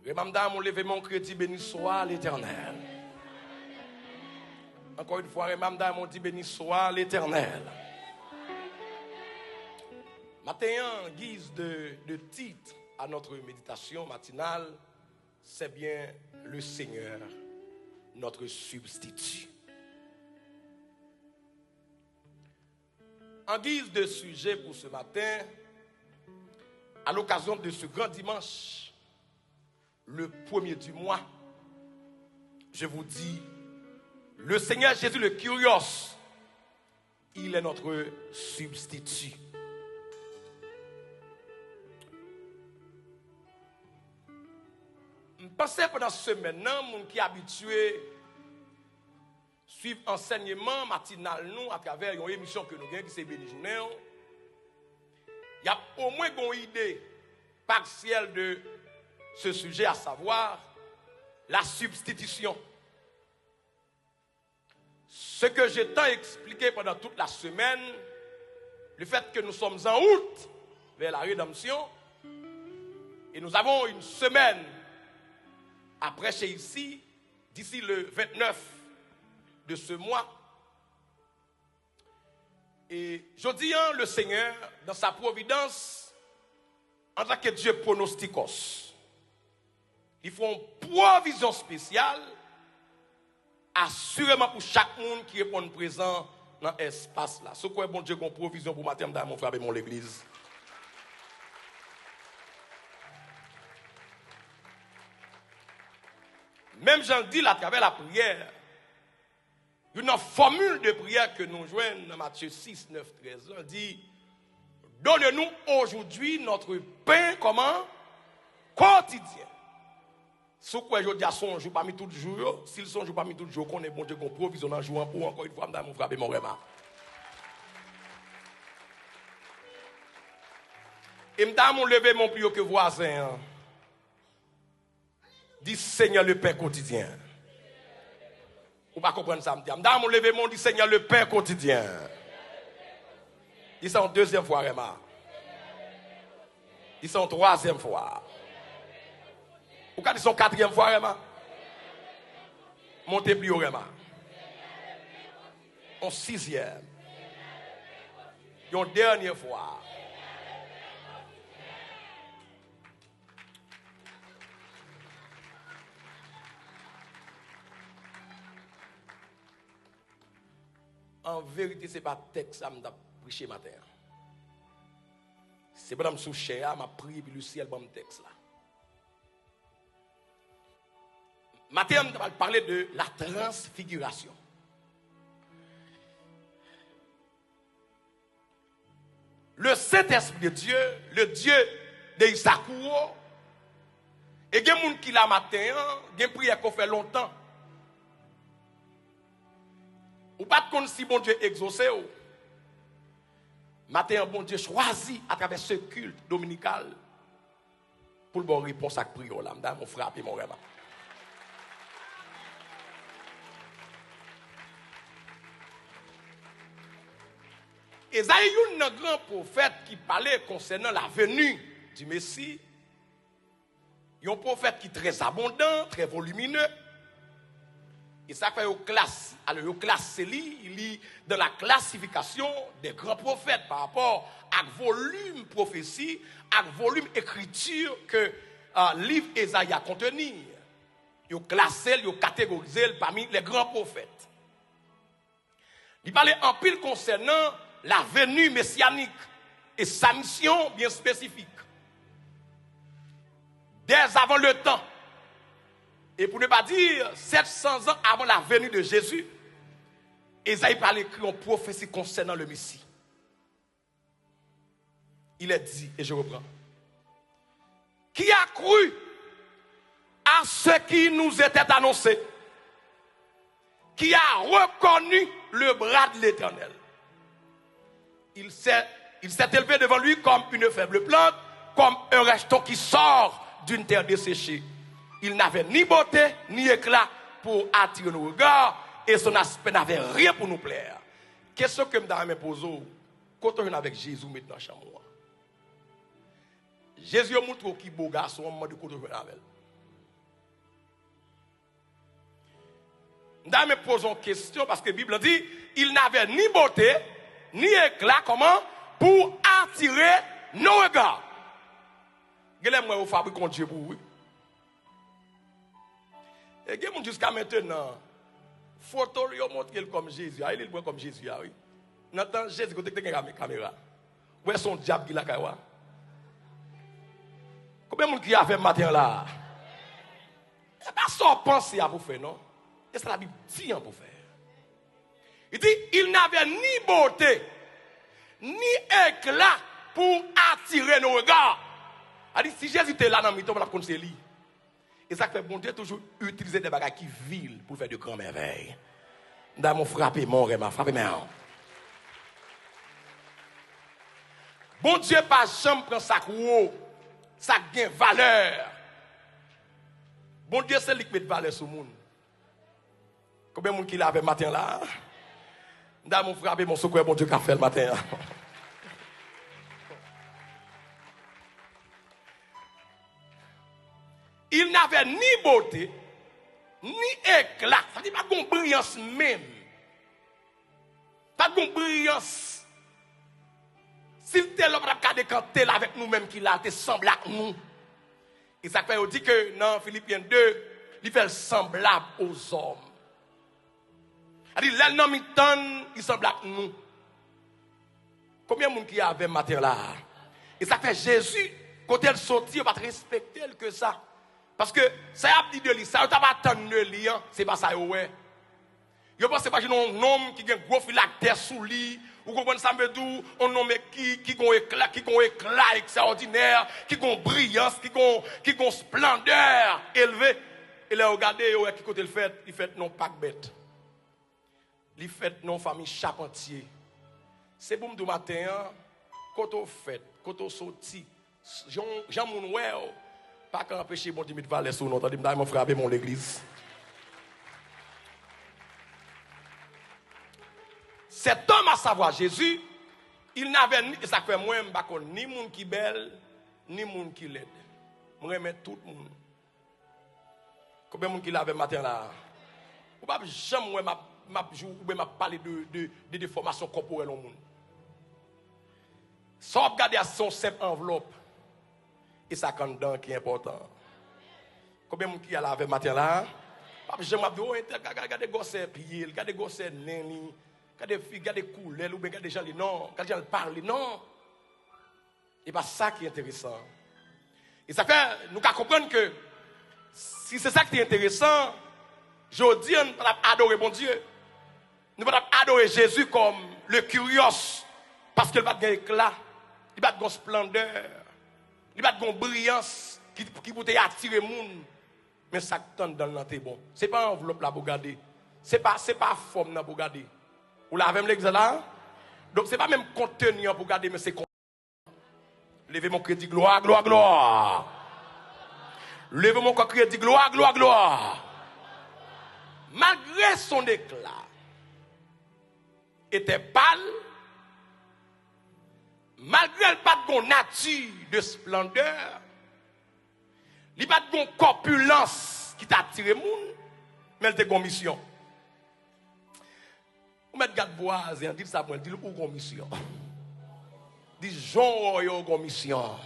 Dame, levez mon crédit, béni soit l'Éternel. Encore une fois, dame, on dit béni soit l'Éternel. Matin, en guise de titre à notre méditation matinale, c'est bien le Seigneur, notre substitut. En guise de sujet pour ce matin, à l'occasion de ce grand dimanche, le premier du mois, je vous dis, le Seigneur Jésus le Kyrios, il est notre substitut. Je pense pendant ce semaine, les gens qui sont habitués suivre enseignement matinal nous à travers une émission que nous avons qui c'est Béni Journée. Il y a au moins une idée partielle de ce sujet, à savoir la substitution. Ce que j'ai tant expliqué pendant toute la semaine, le fait que nous sommes en août vers la rédemption, et nous avons une semaine à prêcher ici, d'ici le 29 de ce mois. Et je dis, le Seigneur, dans sa providence, en tant que Dieu pronosticos, ils font une provision spéciale, assurément pour chaque monde qui répond présent dans l'espace là. Ce quoi bon Dieu une provision pour matin, mon frère et mon l'église. Même j'en dis à travers la prière, une formule de prière que nous joignons dans Matthieu 6, 9, 13, on dit, donne-nous aujourd'hui notre pain, comment? Quotidien. Ce que je dis à son jour parmi tous les jours, s'ils sont jours parmi tous les jours, qu'on est bon Dieu qu'on provisionne en jouant pour encore une fois, mon frère et mon remarque. Et m'dame, lever mon plus haut que voisin. Dis Seigneur le pain quotidien. Ou pas comprendre ça, m'dame, lever mon, dis Seigneur le pain quotidien. Dis ça en deuxième fois, Réma. Dis ça en troisième fois. Ou quand dis ça en quatrième fois, Réma. Montez plus haut, Réma. En sixième. Une dernière fois. En vérité, ce n'est pas texte que je vais prêcher matin. C'est pour que je suis ma prière puis le ciel bon texte là. Matin, je vais parler de la transfiguration. Le Saint-Esprit de Dieu, le Dieu d'Isaac, et il y a des gens qui la matin, il y a des prières qu'on fait longtemps. Ou pas de si bon Dieu exaucé. Matin, bon Dieu choisi à travers ce culte dominical pour le bon réponse à la prière. Là, mon frère et mon rêve. Esaïe, un grand prophète qui parlait concernant la venue du Messie. Un prophète qui est très abondant, très volumineux. Et ça fait une classe. Alors, une classe, c'est il dans la classification des grands prophètes par rapport à volume prophétie, à volume écriture que le livre Esaïe a contenu. Il classé, il catégorisé parmi les grands prophètes. Il parlait en pile concernant la venue messianique et sa mission bien spécifique. Dès avant le temps, et pour ne pas dire 700 ans avant la venue de Jésus, Esaïe parlait écrit en prophétie concernant le Messie. Il est dit, et je reprends, qui a cru à ce qui nous était annoncé, qui a reconnu le bras de l'Éternel. Il s'est élevé devant lui comme une faible plante, comme un rejeton qui sort d'une terre desséchée. Il n'avait ni beauté, ni éclat pour attirer nos regards, et son aspect n'avait rien pour nous plaire. Qu'est-ce que je me pose quand on est avec Jésus maintenant chez moi? Jésus montre qui beau garçon au moment de quand on est avec. Je me pose une question parce que la Bible dit il n'avait ni beauté, ni éclat, comment? Pour attirer nos regards. Regardez-moi au fabricant Dieu pour vous. Et jusqu'à maintenant, photo yo montre comme Jésus, il est comme Jésus, oui. N'entend Jésus côté de la caméra. Où est son diable qui la kawa? Combien de monde qui a fait matin là? C'est pas ça penser à vous faire, non? Et c'est la Bible dit pour faire. Il dit, il n'avait ni beauté, ni éclat pour attirer nos regards. Il dit, si Jésus était là dans le milieu, on va connaître lui. Et ça fait bon Dieu toujours utiliser des bagages qui vilent pour faire de grandes merveilles. Dans mon frappé, mon rêve, frappé, mais non. Bon Dieu, pas jamais prend ça ça gagne valeur. Bon Dieu, c'est lui qui met de valeur sur le monde. Combien de monde qui l'a fait matin là? Dans mon frappé, mon secours, bon Dieu, qui a fait le matin. Il n'avait ni beauté, ni éclat. Ça dit pas de brillance même. Pas de brillance. S'il était là, quand tel avec nous-mêmes qu'il a, il semble à nous. Et ça fait dit que dans Philippiens 2, il fait semblable aux hommes. Il dit, il semble à nous. Combien de monde qui avait matin là? Et ça fait Jésus, quand elle sortit, il va pas respecter que ça. Parce que ça a dit de lui, ça n'a pas attendu de lui, c'est pas ça, ouais. Je pense que c'est pas un homme qui a un gros phylactère sous lui, ou qu'on ça veut dire, un homme qui a un éclat extraordinaire, qui a une brillance, qui a une splendeur élevée. Et là, regardez, qui côté il fait non pas bête. Il fait non famille charpentier. C'est pour me dire matin, quand on fait, quand on sortit, Jean Mounoué, pas qu'à empêcher mon Dimitri Valais sous notre dit, mon frère, mon l'église. Cet homme, à savoir Jésus, il n'avait ni, ça fait moi, ni monde qui belle, ni monde qui laide. Moi, j'aime tout le monde. Combien de monde qui l'avait matin là? Ou pas jamais m'a parlé de déformation corporelle au monde. Sans regarder à son simple enveloppe. Et ça candidat qui est important. Combien de monde qui a lavé matin là? Pas jamais m'a dit oh, regardez gosses pieds, regardez gosses neni, regardez filles, regardez couleurs ou bien regardez gens non, regardez gens parler non. Et pas ça qui est intéressant. Et ça fait nous comprendre que si c'est ça qui est intéressant, je dis, nous ne pouvons pas adorer bon Dieu. Nous ne pouvons pas adorer Jésus comme le curios. Parce qu'il va de éclat, il va de splendeur, il va de brillance qui peut attirer les gens. Mais ça tente dans le temps bon. Ce n'est pas enveloppe là pour garder. Ce n'est pas forme là pour garder. Vous l'avez l'exemple là? Donc ce n'est pas même contenir pour garder, mais c'est contenir. Levez mon crédit, gloire, gloire, gloire. Levez mon crédit, gloire, gloire, gloire. Malgré son éclat, était pâle, malgré le pas de nature de splendeur, il pas de corpulence qui t'a attiré moun, mais il a une mission. Vous mettez garde voisin, dites ça pour dire où une mission. Dites Jean une mission.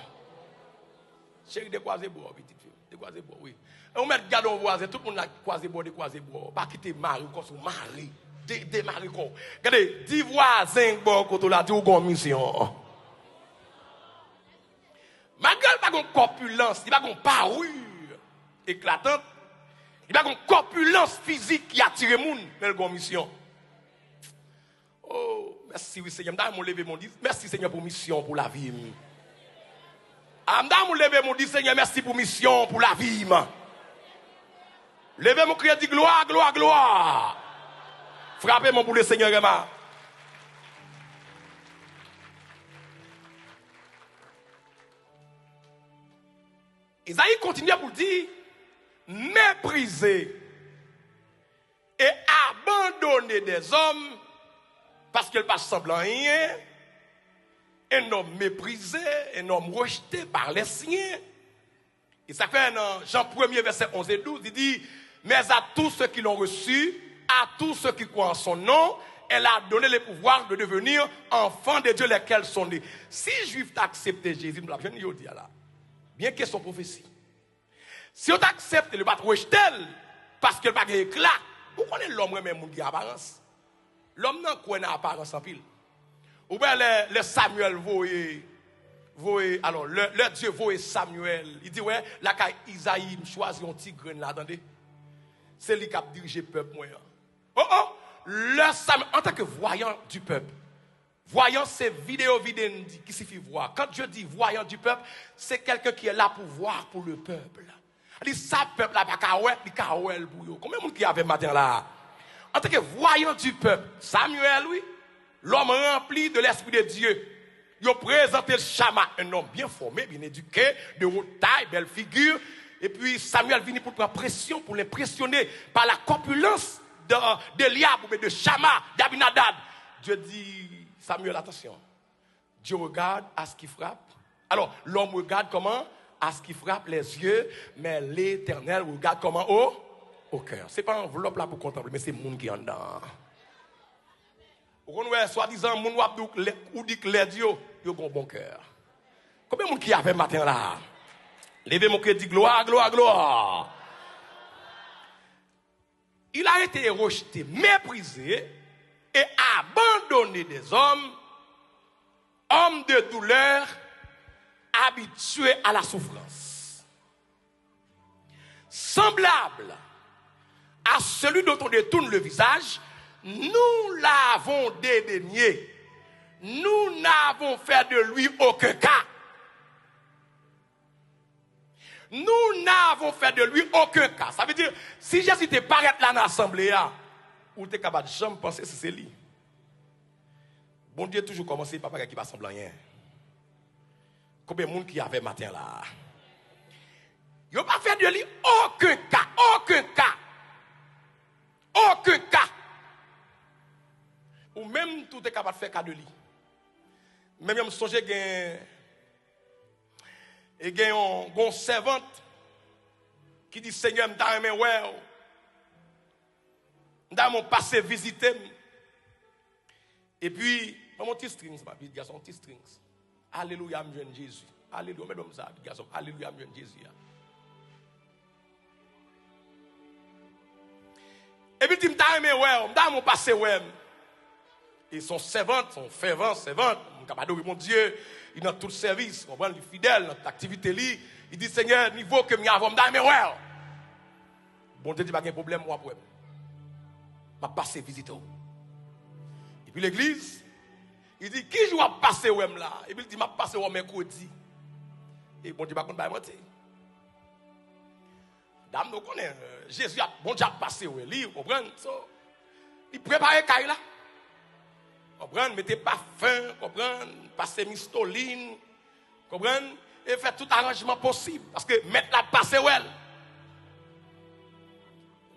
Chérie de croiser bois, petite fille, de croiser bois, oui. On met garde au voisin, tout le monde a croisé bois, de croiser bois. Pas quitter mari comme son mari. Des mari comme. Regardez, 10 voisins bois quand on a dit où une mission. Malgré il n'y a pas de corpulence, il n'y a pas de parure éclatante, il n'y a pas de corpulence physique qui attire les gens, mais il y a une mission. Oh, merci oui Seigneur. Merci Seigneur pour mission, pour la vie. Je lever mon dit Seigneur, merci pour mission, pour la vie. Levez mon cri dit gloire, gloire, gloire. Frappez mon pour le Seigneur. Isaïe continue pour dire mépriser et abandonner des hommes parce qu'ils passent semblant rien. Un homme méprisé, un homme rejeté par les siens. Et ça fait dans Jean 1er, verset 11 et 12, il dit, mais à tous ceux qui l'ont reçu, à tous ceux qui croient en son nom, elle a donné le pouvoir de devenir enfants de Dieu, lesquels sont nés. Si les Juifs acceptent Jésus, nous l'avons dit là, bien que son prophétie. Si on accepte le pas rejeter, parce qu'il n'a pas d'éclat, vous connaissez l'homme même qui a apparence. L'homme n'a pas d'apparence en pile. Ou bien le Samuel voyez, alors le Dieu voyait Samuel. Il dit ouais, là quand Isaïe choisit un petit grain là, attendez. C'est lui qui a dirigé le peuple moi. Oh, le Samuel en tant que voyant du peuple. Voyant c'est vidéo qui signifie voir. Quand je dis voyant du peuple, c'est quelqu'un qui est là pour voir pour le peuple. Il dit ça peuple là pas kawel, il kawel pour yo. Combien de monde qui avait matin là? En tant que voyant du peuple, Samuel oui. L'homme rempli de l'Esprit de Dieu. Il a présenté le Shama, un homme bien formé, bien éduqué, de haute taille, belle figure. Et puis Samuel vient pour prendre pression, pour l'impressionner par la corpulence d'Eliab, de Shama, d'Abinadab. Dieu dit, Samuel, attention. Dieu regarde à ce qui frappe. Alors, l'homme regarde comment? À ce qui frappe les yeux, mais l'Éternel regarde comment? Au cœur. Ce n'est pas enveloppe là pour contempler, mais c'est le monde qui est en dedans. Vous connaissez, soi-disant, moun ou dit que les dieux, ils ont un bon cœur. Combien de monde qui avait matin là? Levez mon cœur, dit gloire, gloire, gloire. Il a été rejeté, méprisé et abandonné des hommes de douleur, habitués à la souffrance. Semblable à celui dont on détourne le visage, nous l'avons dédaigné. Nous n'avons fait de lui aucun cas. Nous n'avons fait de lui aucun cas. Ça veut dire, si Jésus te paraît là dans l'assemblée, ou tu es capable de jamais penser que c'est lui. Bon Dieu toujours commencé par qui va sembler rien. Combien de monde qui avait matin là? Ils n'ont pas fait de lui aucun cas. Aucun cas. Ou même tout est capable de faire cas de lui. Même je me songe qu'il y a une servante qui dit Seigneur, je t'ai aimé, ouais. Je mon passé visiter. Et puis, mon petit strings, ma vie, garçon, petit strings. Alléluia, je viens Jésus. Alléluia, mesdames, ça, garçon. Alléluia, je viens Jésus. Et puis, il me dit, je t'ai mon passé, ouais. Et son servante, son fervent servante, mon Dieu, il est dans tout le service, il est fidèle, dans l'activité. Il dit, Seigneur, niveau que je vais ouais. Bon Dieu dit, pas de problème, moi, pour je vais passer visiter. Et puis l'église, il dit, qui je vais passer là? Et puis il dit, je vais passer mercredi. Et bon Dieu, pas de mentir. Dame, nous connaissons, Jésus a bon Dieu passé, vous comprenez? Il prépare le là. Comprenez, mettez pas fin, comprenez, passer mistoline, comprenez, et faire tout arrangement possible. Parce que mettre la passe ouais.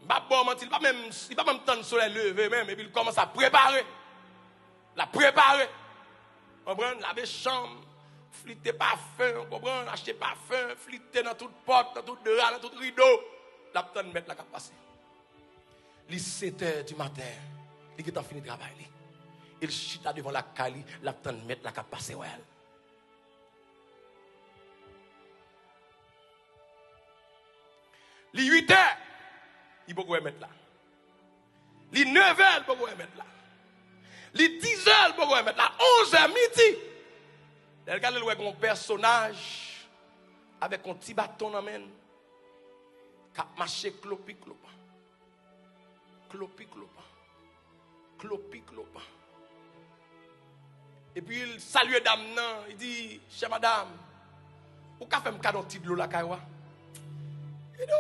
Il va même temps de soleil levé même, et puis il commence à préparer. La préparer. Comprenez, laver chambre, fliter pas fin, comprenez, acheter pas fin, fliter dans toute porte, dans toute drap, dans tout rideau. La temps de mettre la cap passer. Il 7h du matin, il est en fini de travail. Il chita devant la cali, la temps de mettre la cap passer ouais. Les 8h, il peut mettre là. Les 9h, il peut mettre là. Les 10h, il peut mettre là. 11h, midi. Regardez un personnage avec un petit bâton dans la main. Qui a marché clopi clopa. Clopi clopa. Clopi clopa. Et puis il salue dame, il dit, chère madame, vous avez fait un cadeau de l'eau la caïwa? Il dit,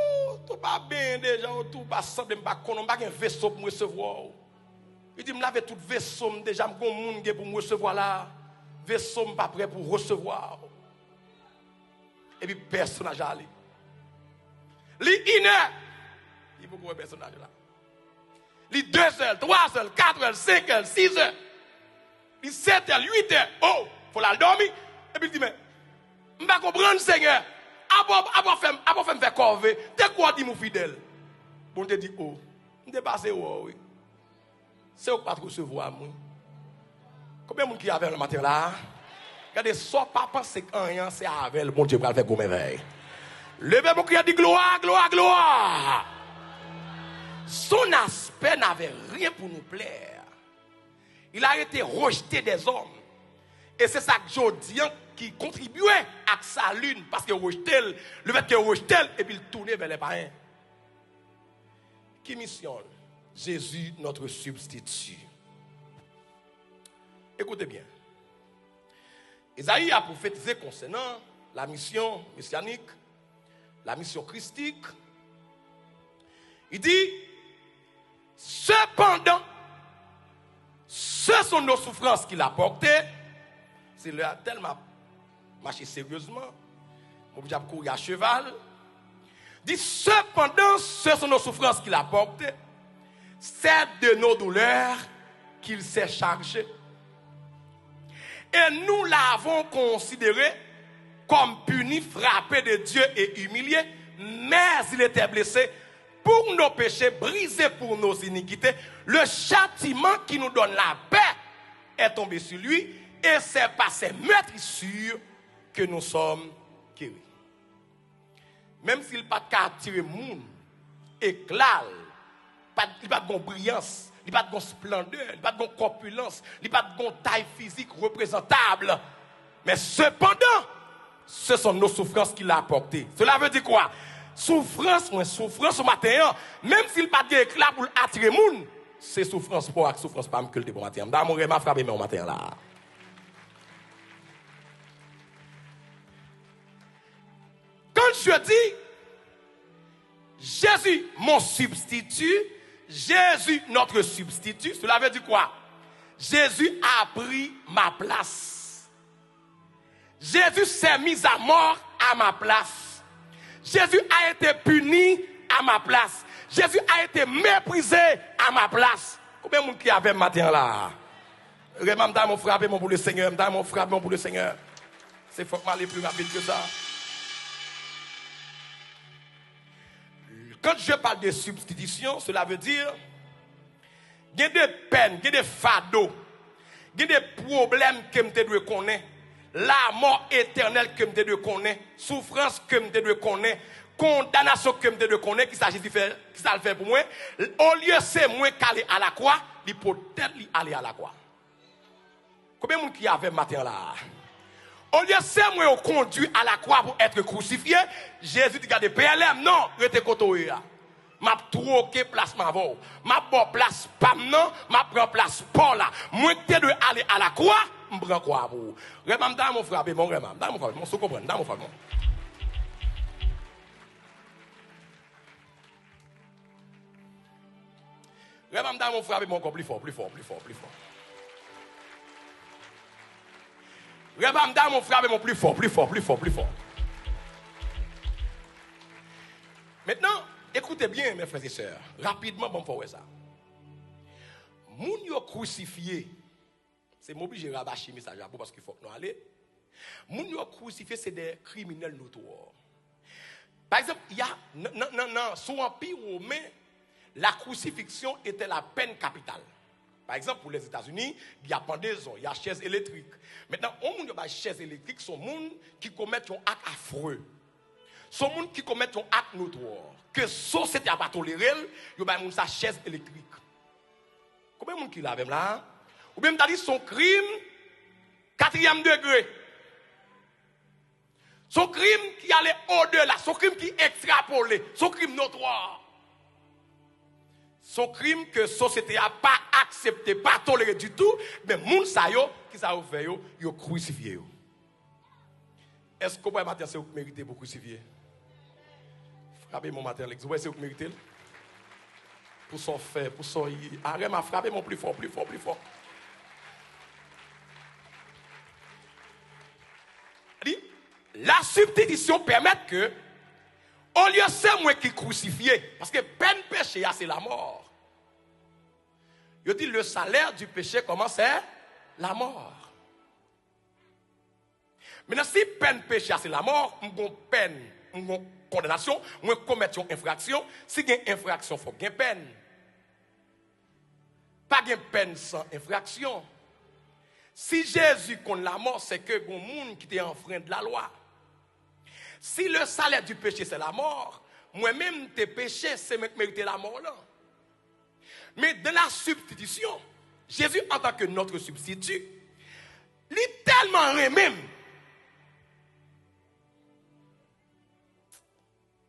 tout pas bien déjà, tout pas semble pas qu'on n'a pas un vaisseau pour me recevoir. Il dit, je lave tout vaisseau déjà, je suis un monde pour me recevoir là. Vaisseau pas prêt pour recevoir. Et puis personnage allé. Li 1h, il faut qu'on personnage là. Li 2h, 3h, 4h, 5h, 6h. Li 7h, 8h. Oh, faut la dormir. Et puis il dit, mais, je ne comprends pas, Seigneur. Après faire corvée, t'es quoi dit mon fidèle? Bon, te dit, oh, je ne passé oui. C'est au pas recevoir, moi. Combien de monde qui avait le matin là? Regardez, soit pas penser qu'un c'est avec le bon Dieu pour faire gomme veille. Levez mon cri, dit gloire, gloire, gloire. Son aspect n'avait rien pour nous plaire. Il a été rejeté des hommes. Et c'est ça que je dis qui contribuait à sa lune. Parce que rejeté, le fait qu'il rejeté, et puis il tournait vers les païens. Qui missionne? Jésus, notre substitut. Écoutez bien. Isaïe a prophétisé concernant la mission messianique, la mission christique. Il dit, cependant, ce sont nos souffrances qu'il a portées. C'est là tellement marché sérieusement. Mon diable courir à cheval. Il dit, cependant, ce sont nos souffrances qu'il a portées. C'est de nos douleurs qu'il s'est chargé. Et nous l'avons considéré comme puni, frappé de Dieu et humilié, mais il était blessé pour nos péchés, brisé pour nos iniquités. Le châtiment qui nous donne la paix est tombé sur lui, et c'est par ses meurtrissures que nous sommes guéris. Même s'il n'a pas attiré le monde, éclat, il n'a pas de brillance, il n'a pas de splendeur, il n'a pas de corpulence, il n'a pas de taille physique représentable. Mais cependant, ce sont nos souffrances qu'il a apportées. Cela veut dire quoi? Souffrance ou souffrance au matin, même s'il n'a pas d'éclat pour attirer le monde, c'est souffrance pour la souffrance pas que le pour matin. Dans mon rêve, m'a frappé au matin là. Quand je dis Jésus, mon substitut, Jésus, notre substitut, cela veut dire quoi? Jésus a pris ma place. Jésus s'est mis à mort à ma place. Jésus a été puni à ma place. Jésus a été méprisé à ma place. Combien de monde qui avait matin là? Vraiment, mon frappé mon pour le Seigneur. Mon frappé mon pour le Seigneur. C'est faut que aller plus rapide que ça. Quand je parle de substitution, cela veut dire il y a des peines, il y a des fardeaux, il y a des problèmes que je dois connaître, la mort éternelle que je dois connaître, souffrance que je dois connaître, condamnation que je dois connaître, qui s'agit de faire, qui ça le fait pour moi. Au lieu c'est moi qui aller à la croix, il peut peut-être aller à la croix. Combien de monde qui avait matin là? Au lieu c'est moi qui conduit à la croix pour être crucifié, Jésus dit regardez PLM non, rete kotoé là. M'a troqué place ma voix. M'a bon place pam non, m'a prend place Paul là. Moi qui de aller à la croix, m'prend croix pour. Remam dans mon frère, mon remam, dans mon frère, mon sou comprendre, dans mon frère. Remam dans mon frère, mon corps plus fort, plus fort, plus fort, plus fort. Remam dans mon frère, mon plus fort, plus fort, plus fort, plus fort. Maintenant, écoutez bien, mes frères et sœurs. Rapidement, bon, pour ça. Moun yo crucifié. C'est m'obligé de rabâcher le message parce qu'il faut que nous allions. Moun yo crucifié, c'est des criminels notoires. Par exemple, il y a, sous l'Empire romain, la crucifixion était la peine capitale. Par exemple, pour les États-Unis, il y a pendaison, il y a chaise électrique. Maintenant, on moun yo ba chaise électrique, sont moun qui commettent un acte affreux. Sont moun qui commettent un acte notoire. Que société a pas toléré, yo ba moun sa chaise électrique. Combien de monde qui l'a même là? Ou bien t'as dit son crime 4e degré. Son crime qui allait au-delà, son crime qui extrapolé, son crime notoire. Son crime que société n'a pas accepté, pas toléré du tout, mais moun sa yo, qui ça fait yo crucifié yo. Est-ce que vous matin c'est vous méritez pour crucifier? Frappez mon matin l'ex, ouais c'est vous méritez. Pour son fait, pour son arrête m'a frappé mon plus fort, plus fort, plus fort. Dit, la substitution permet que au lieu c'est moi qui crucifié, parce que peine péché c'est la mort. Je dis le salaire du péché comment c'est? La mort. Maintenant si peine péché c'est la mort, on peine, on condamnation, on commettre une infraction, si il y a une infraction, il faut qu'il y ait peine. Pas de peine sans infraction. Si Jésus contre la mort, c'est que bon monde qui est enfreint de la loi. Si le salaire du péché c'est la mort, moi-même tes péchés c'est mériter la mort là. Mais dans la substitution, Jésus en tant que notre substitut, il est tellement même.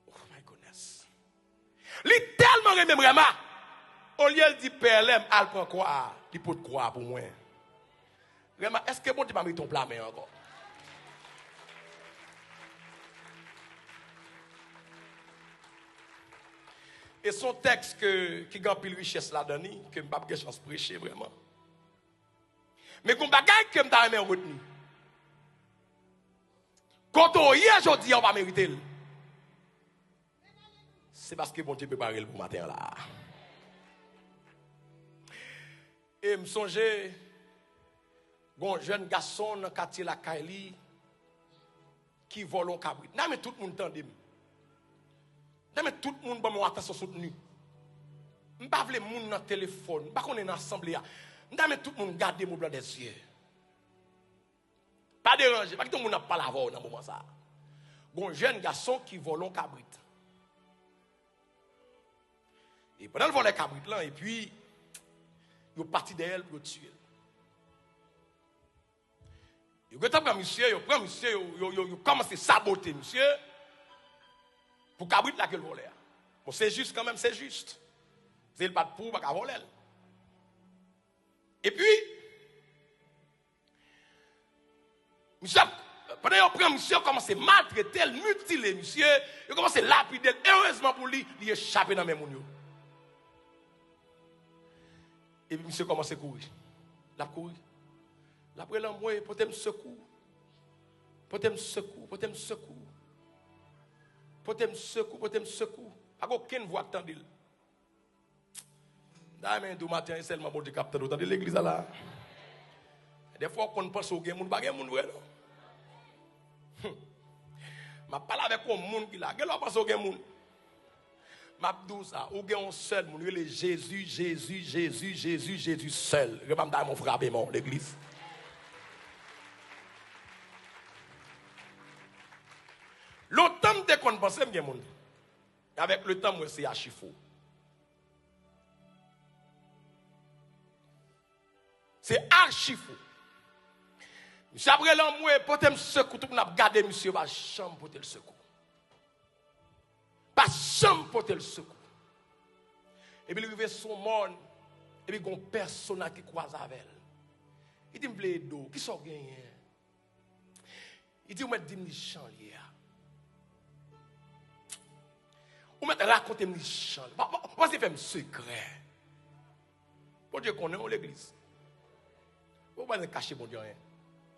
Oh my goodness. Il est tellement même vraiment. Au lieu de dire PLM, elle prend quoi? Il peut croire pour moi. Vraiment, est-ce que bon tu m'as mis ton plat mais encore? Et son texte qui gagne pile richesse là-dedans, que je n'ai pas de chance de prêcher vraiment. Mais qu'on bagaille que je n'ai pas retenu. Quand on y est aujourd'hui, on va mériter. C'est parce que bon Dieu prépare le pour matin là. Et je me songeais, un jeune garçon dans le quartier la Kaili qui vole un cabrit. Non, mais tout le monde entendait. Non, mais tout le monde va m'avoir attention soutenue. Je ne veux pas les gens dans le téléphone. Je ne veux pas qu'on est dans l'assemblée. Non, mais tout le monde garde mon blanc des yeux. Pas déranger. Pas que tout le monde n'a pas la voix dans ce moment ça. Un jeune garçon qui vole un cabrit. Et pendant le vol de cabrit là, et puis, il est parti d'elle pour le tuer. Il prend monsieur, il commence à saboter monsieur pour cabrit là que le voleur. Bon, c'est juste quand même, c'est juste. C'est le pas de pour pas voler. Et puis, monsieur, pendant qu'il prend monsieur, il commence à maltraiter, mutiler monsieur, il commence à lapider. Heureusement pour lui, il est échappé dans mes mounions. Et puis monsieur commence à courir. Il a couru. Après l'envoyer pour me secourir. Potem secours, potem secours. Potem secours, potem secours. Pas aucune voix attendue. D'ailleurs, du matin, seulement bon Dieu capte de l'église là. Des fois, on pense au monde, pas au monde vrai non. Ma parle avec un monde qui là, quel on pense au monde. M'a dit ça, ou gen un seul monde, le Jésus, Jésus, Jésus, Jésus, Jésus seul. Je vais me dire mon frère mon l'église. L'automne dès qu'on pense bien monde. Avec le temps moi c'est archi-faux. C'est archi-faux. Monsieur après l'amour porter secours tout n'a garder monsieur va chambre porter le secours. Pas chambre porter le secours. Et puis il arrive son monde et puis gon personne qui croise avec elle. Il dit me plaît d'eau, qui sont gagné. Il dit me dit me chanlier. Ou me raconter me chanlier. Pas c'est faire un secret. Bon Dieu connaît l'église. Vous ne pouvez pas cacher mon Dieu rien.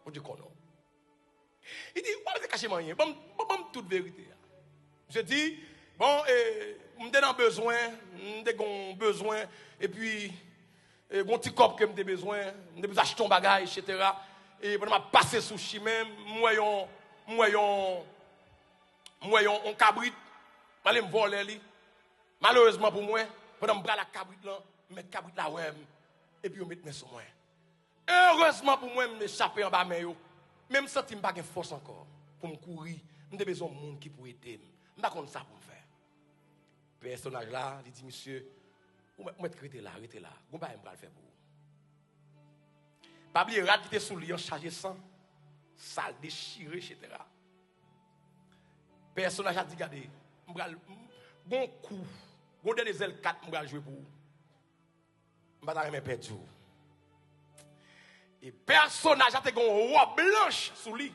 Bon Dieu connaît. Il dit, vous ne pouvez pas cacher rien. Bon, toute vérité. Je dis, bon, je suis besoin, je besoin, et puis, mon petit corps que j'ai besoin, je vais acheter un bagage, etc. Et je vais passer sous chi même, moi, un cabrit, je vais me voler. Malheureusement pour moi, je vais me prendre la cabrit là, mettre cabrit là, et puis je vais mettre mes sur moi. Heureusement pour moi, je m'échapper en bas de moi. Même si je n'ai pas de force encore pour me courir, j'ai besoin de monde qui pourrait aider. Je n'ai pas ça pour me faire. Le personnage là, il dit, monsieur, vous arrêtez là, arrêtez là. Vous ne pouvez pas le faire pour vous. Pas oublier, rat qui était sous lui, chargé sang, sale, déchiré, etc. Le personnage a dit, regardez, bon coup, bon des L4, je vais jouer pour vous. Je ne vais pas perdre. Et personnage a une robe blanche sous lui.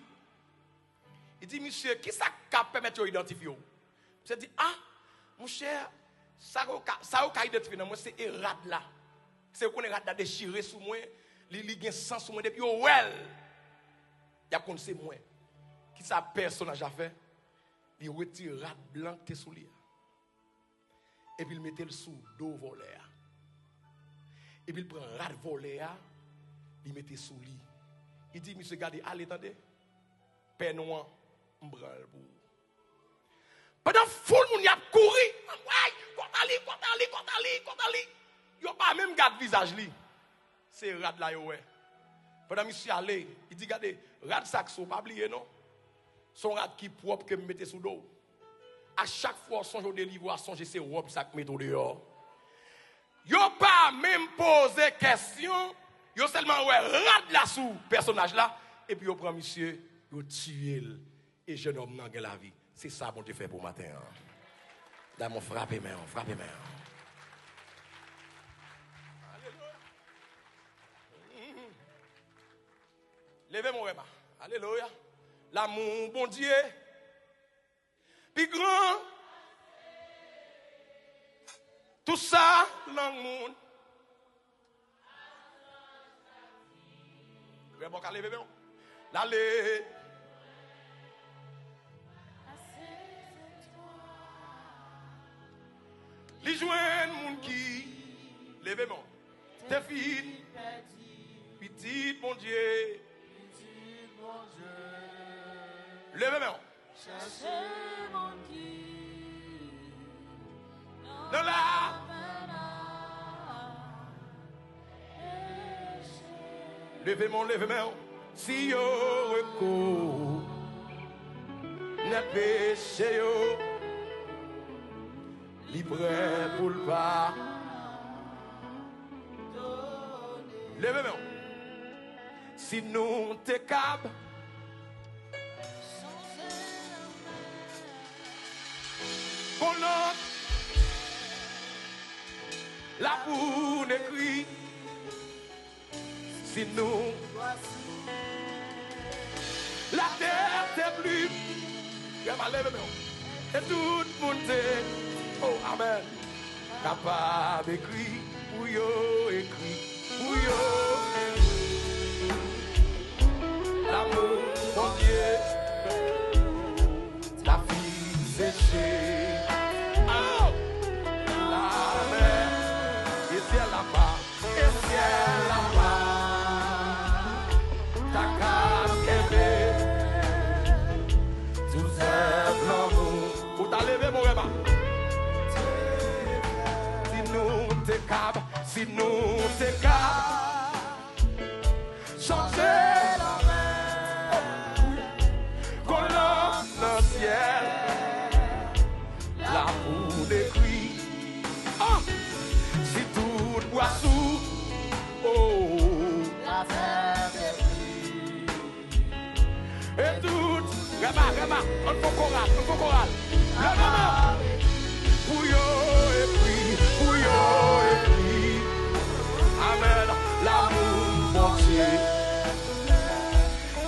Il dit, monsieur, qui ça permet de identifier? Je dis, ah, mon cher, ça a identifié moi, c'est Erad là. C'est qu'on est déchiré sous moi, il y a sang sous moi depuis well. Il y a qu'on sait moi. Qui ça personnage a fait? Il retire Erad blanc qui est sous lui. Et puis il mettait le sous dos volé. Et puis il prend Erad volé. Il mettait sous lit. Il dit, monsieur, regardez, allez, attendez. Père noir, m'bral pour. Pendant foule, on y a couru. Kontali. Il n'a pas même gardé le visage. C'est rad là, ouais. Pendant monsieur allé, il dit, regardez, rad saxo, pas oublier, non? Son rad qui propre que me mettez sous dos. À chaque fois, son jour de livre, à songer, c'est robe, ça que met au dehors. Il n'a pas même posé question. Yo seulement ouais rad là sous personnage là et puis yo prend monsieur yo tué et jeune homme nan gen la vie. C'est ça bon Dieu fait pour matin. Dans mon frappé main. Alléluia. Levez mon rema. Alléluia. L'amour bon Dieu. Puis grand. Tout ça dans le monde. Bon, allez, bébé. Allez. Les joints, moun qui. Levez-moi. T'es fille. Petite, mon Dieu. Levez-moi. Cherchez mon qui. Dans la. Levez-moi. Si yo recours, n'a péché yo, libre pour le pas. Levez-moi. Si nous te cap, pendant la boue n'écrit. Si nous, la terre t'est plus, et tout le monde est, oh amen, capable d'écrire, pour yo écrit, pour yo, l'amour, mon Dieu. Et tout, Rema, on fait choral. Levez-moi. Pour yo et puis, Amen, l'amour, mon Dieu.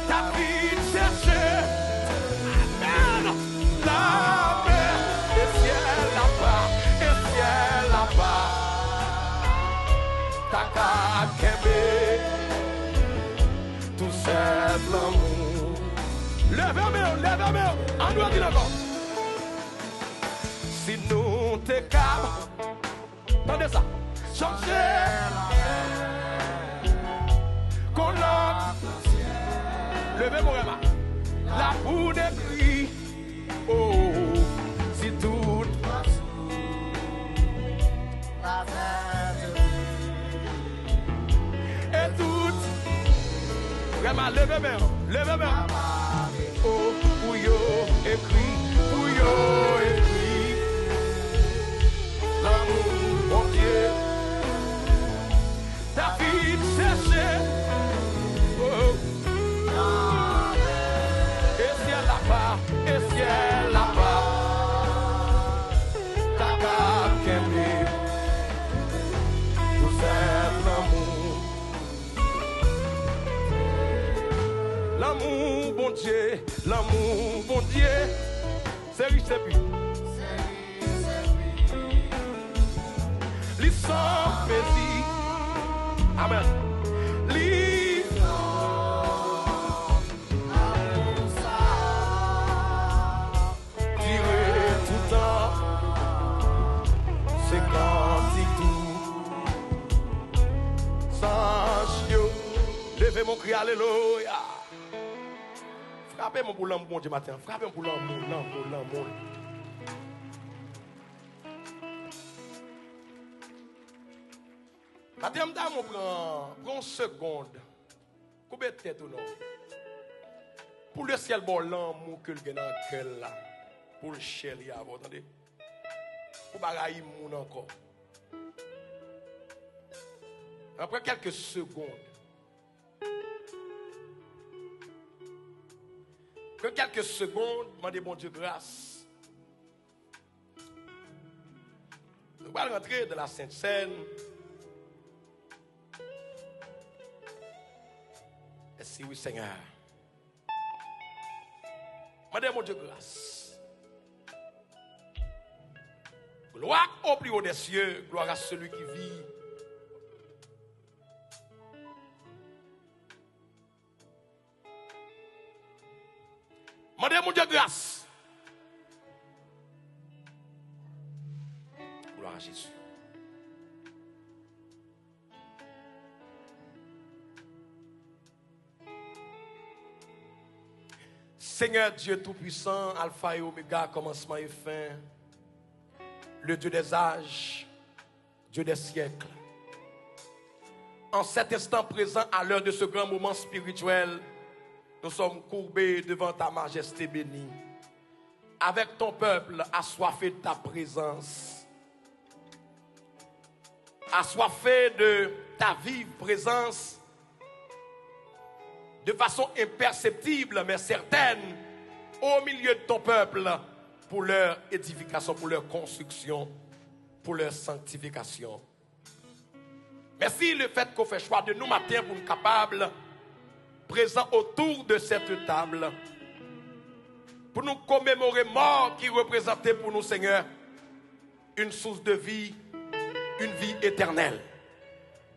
Ta vie chercher, Amen, la mer, et ciel là-bas, ta kakembe, tout simplement. Levez-moi, on doit dire encore. Si nous te calmes, attendez ça, changer qu'on l'a, levez mon rema, la boue des cris, oh, si tout et tout, vraiment, levez-moi, oh, pour yo écrit, l'amour, mon Dieu, ta vie cherchée, oh, et ciel là-bas, ta kakembe, tout l'amour, bon Dieu, c'est riche, c'est puis. Sans plaisir, amen. Tirer tout temps, c'est cantique tout. Sans chio, levez mon cri, alléluia. Frappez mon boulot, bon Dieu matin. Frappez mon boulot, mon. Madame, prends une seconde. Combien de tête ou non? Pour le ciel, bon, l'amour que le gars dans le cœur là. Pour le chéri, vous entendez? Pour bagaille moun encore. Après quelques secondes. Après quelques secondes, demandez bon Dieu grâce. Nous allons rentrer dans la Sainte Seine. Si oui, Seigneur. Madame, mon Dieu, grâce. Gloire au plus haut des cieux, gloire à celui qui vit. Madame, mon Dieu, grâce. Gloire à Jésus. Seigneur Dieu Tout-Puissant, Alpha et Oméga, commencement et fin, le Dieu des âges, Dieu des siècles. En cet instant présent, à l'heure de ce grand moment spirituel, nous sommes courbés devant ta majesté bénie, avec ton peuple assoiffé de ta présence, assoiffé de ta vive présence, de façon imperceptible mais certaine, au milieu de ton peuple, pour leur édification, pour leur construction, pour leur sanctification. Merci le fait qu'on fait choix de nous matin pour nous capables, présents autour de cette table, pour nous commémorer mort qui représentait pour nous, Seigneur, une source de vie, une vie éternelle,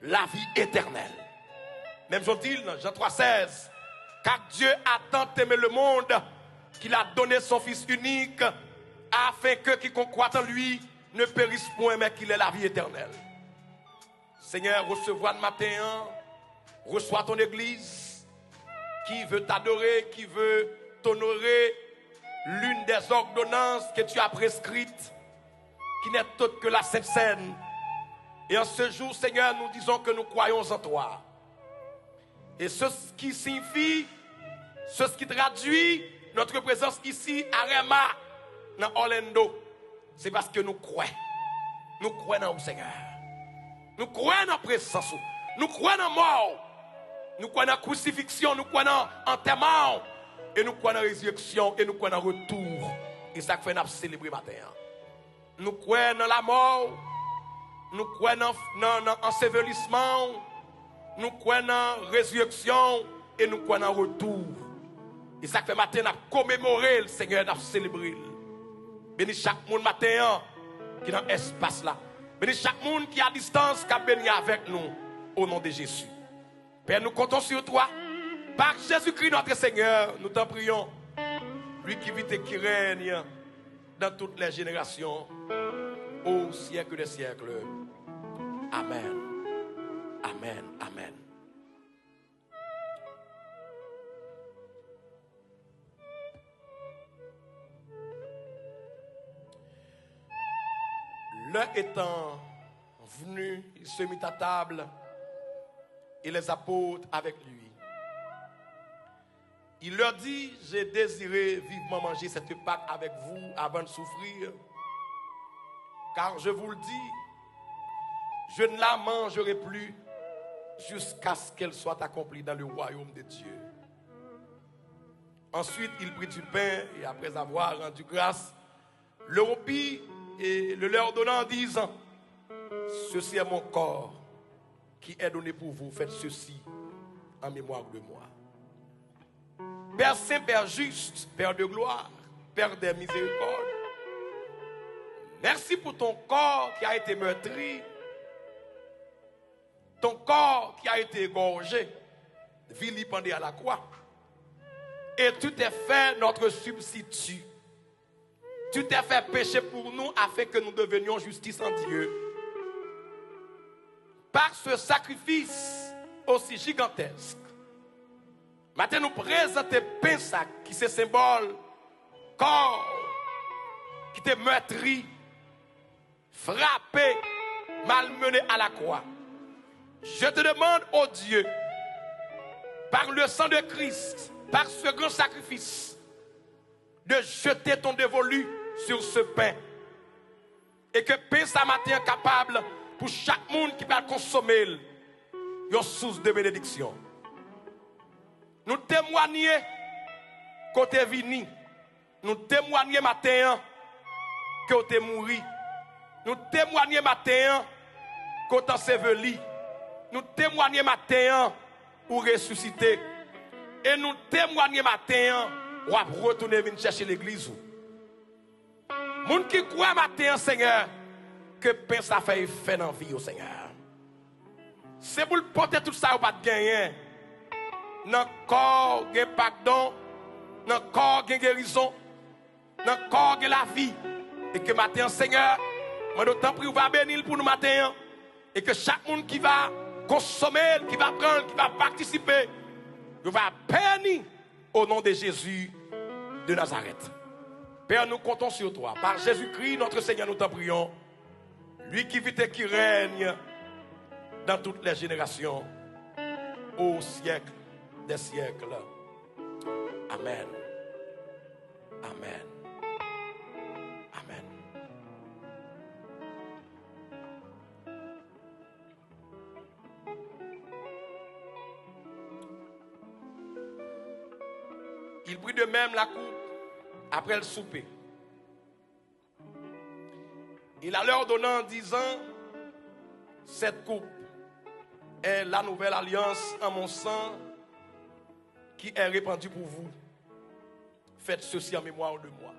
la vie éternelle. Même Jean-dit dans Jean 3,16, car Dieu a tant aimé le monde qu'il a donné son Fils unique afin que quiconque croit en lui ne périsse point mais qu'il ait la vie éternelle. Seigneur, recevoir le matin, reçois ton église qui veut t'adorer, qui veut t'honorer, l'une des ordonnances que tu as prescrites, qui n'est autre que la Sainte Seine. Et en ce jour, Seigneur, nous disons que nous croyons en toi. Et ce qui signifie, ce qui traduit notre présence ici à Rema, dans Orlando, c'est parce que nous croyons. Nous croyons dans le Seigneur. Nous croyons dans la présence. Nous croyons dans la mort. Nous croyons dans la crucifixion. Nous croyons dans l'enterrement. Et nous croyons dans la résurrection et nous croyons dans le retour. Et ça fait nous célébrer matin. Nous croyons dans la mort. Nous croyons dans l'ensevelissement. Nous croyons dans la résurrection et nous croyons dans le retour. Et ça fait matin nous commémorer le Seigneur, nous célébrer. Bénis chaque monde matin qui est dans l'espace là. Bénis chaque monde qui est à distance, qui a béni avec nous au nom de Jésus. Père, nous comptons sur toi. Par Jésus-Christ notre Seigneur, nous t'en prions. Lui qui vit et qui règne dans toutes les générations, au siècle des siècles. Amen. Amen. Amen. L'heure étant venu, il se mit à table et les apôtres avec lui. Il leur dit, j'ai désiré vivement manger cette Pâque avec vous avant de souffrir, car je vous le dis, je ne la mangerai plus jusqu'à ce qu'elle soit accomplie dans le royaume de Dieu. Ensuite, il prit du pain et après avoir rendu grâce, le rompit et le leur donna en disant, ceci est mon corps qui est donné pour vous, faites ceci en mémoire de moi. Père saint, Père juste, Père de gloire, Père des miséricordes, merci pour ton corps qui a été meurtri, ton corps qui a été égorgé, vilipendé à la croix, et tu t'es fait notre substitut. Tu t'es fait péché pour nous afin que nous devenions justice en Dieu. Par ce sacrifice aussi gigantesque, maintenant nous présentons Pessac qui c'est symbole corps qui t'est meurtri, frappé, malmené à la croix. Je te demande, ô Dieu, par le sang de Christ, par ce grand sacrifice, de jeter ton dévolu sur ce pain. Et que pain ça matin capable pour chaque monde qui va consommer une source de bénédiction. Nous témoignons côté vini. Nous témoignons matin que tu es mort. Nous témoignons matin que tu es enseveli. Nous témoignons matin ou ressuscité. Et nous témoignons matin ou à retourner venir chercher l'église. Moun qui croit matin, Seigneur, que pain ça fait effet dans la vie, au Seigneur. C'est pour le porter tout ça ou pas de gagner. Dans le corps, il y a pardon. Dans le corps, il y a guérison. Dans le corps, il y a la vie. Et que matin, Seigneur, moi d'autant prie, va bénir pour nous matin. Et que chaque monde qui va consommer, qui va prendre, qui va participer, il va bénir au nom de Jésus de Nazareth. Père, nous comptons sur toi. Par Jésus-Christ, notre Seigneur, nous t'en prions. Lui qui vit et qui règne dans toutes les générations, au siècle des siècles. Amen. Amen. Amen. Il prit de même la coupe après le souper. Il a leur donné en disant, cette coupe est la nouvelle alliance en mon sang qui est répandue pour vous. Faites ceci en mémoire de moi.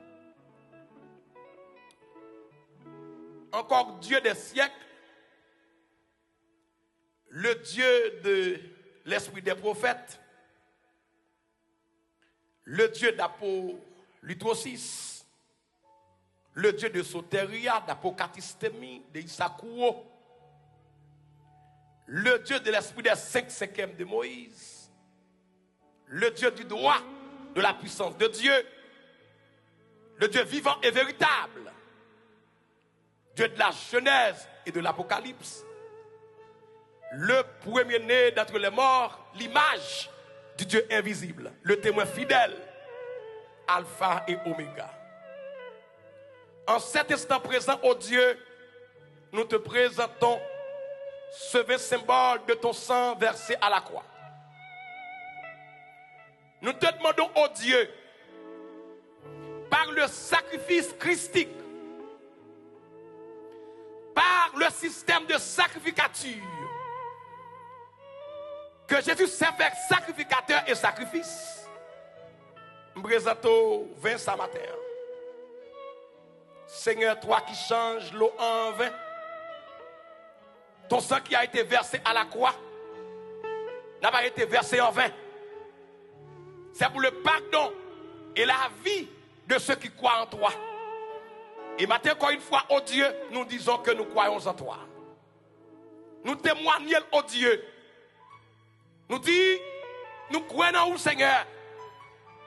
Encore Dieu des siècles, le Dieu de l'esprit des prophètes, le Dieu d'Apollutosis, le Dieu de Soteria, d'Apocatistemi, de Issakouo, le Dieu de l'esprit des 5/5 de Moïse, le Dieu du droit, de la puissance de Dieu, le Dieu vivant et véritable, Dieu de la Genèse et de l'Apocalypse, le premier-né d'entre les morts, l'image du Dieu invisible, le témoin fidèle, Alpha et Oméga. En cet instant présent, ô Dieu, nous te présentons ce vain symbole de ton sang versé à la croix. Nous te demandons, oh Dieu, par le sacrifice christique, par le système de sacrificature, que Jésus s'est fait sacrificateur et sacrifice. Je présente Vincent matin. Seigneur, toi qui changes l'eau en vin, ton sang qui a été versé à la croix n'a pas été versé en vain. C'est pour le pardon et la vie de ceux qui croient en toi. Et maintenant, encore une fois, oh Dieu, nous disons que nous croyons en toi. Nous témoignons, oh Dieu. Nous disons, nous croyons en vous, Seigneur.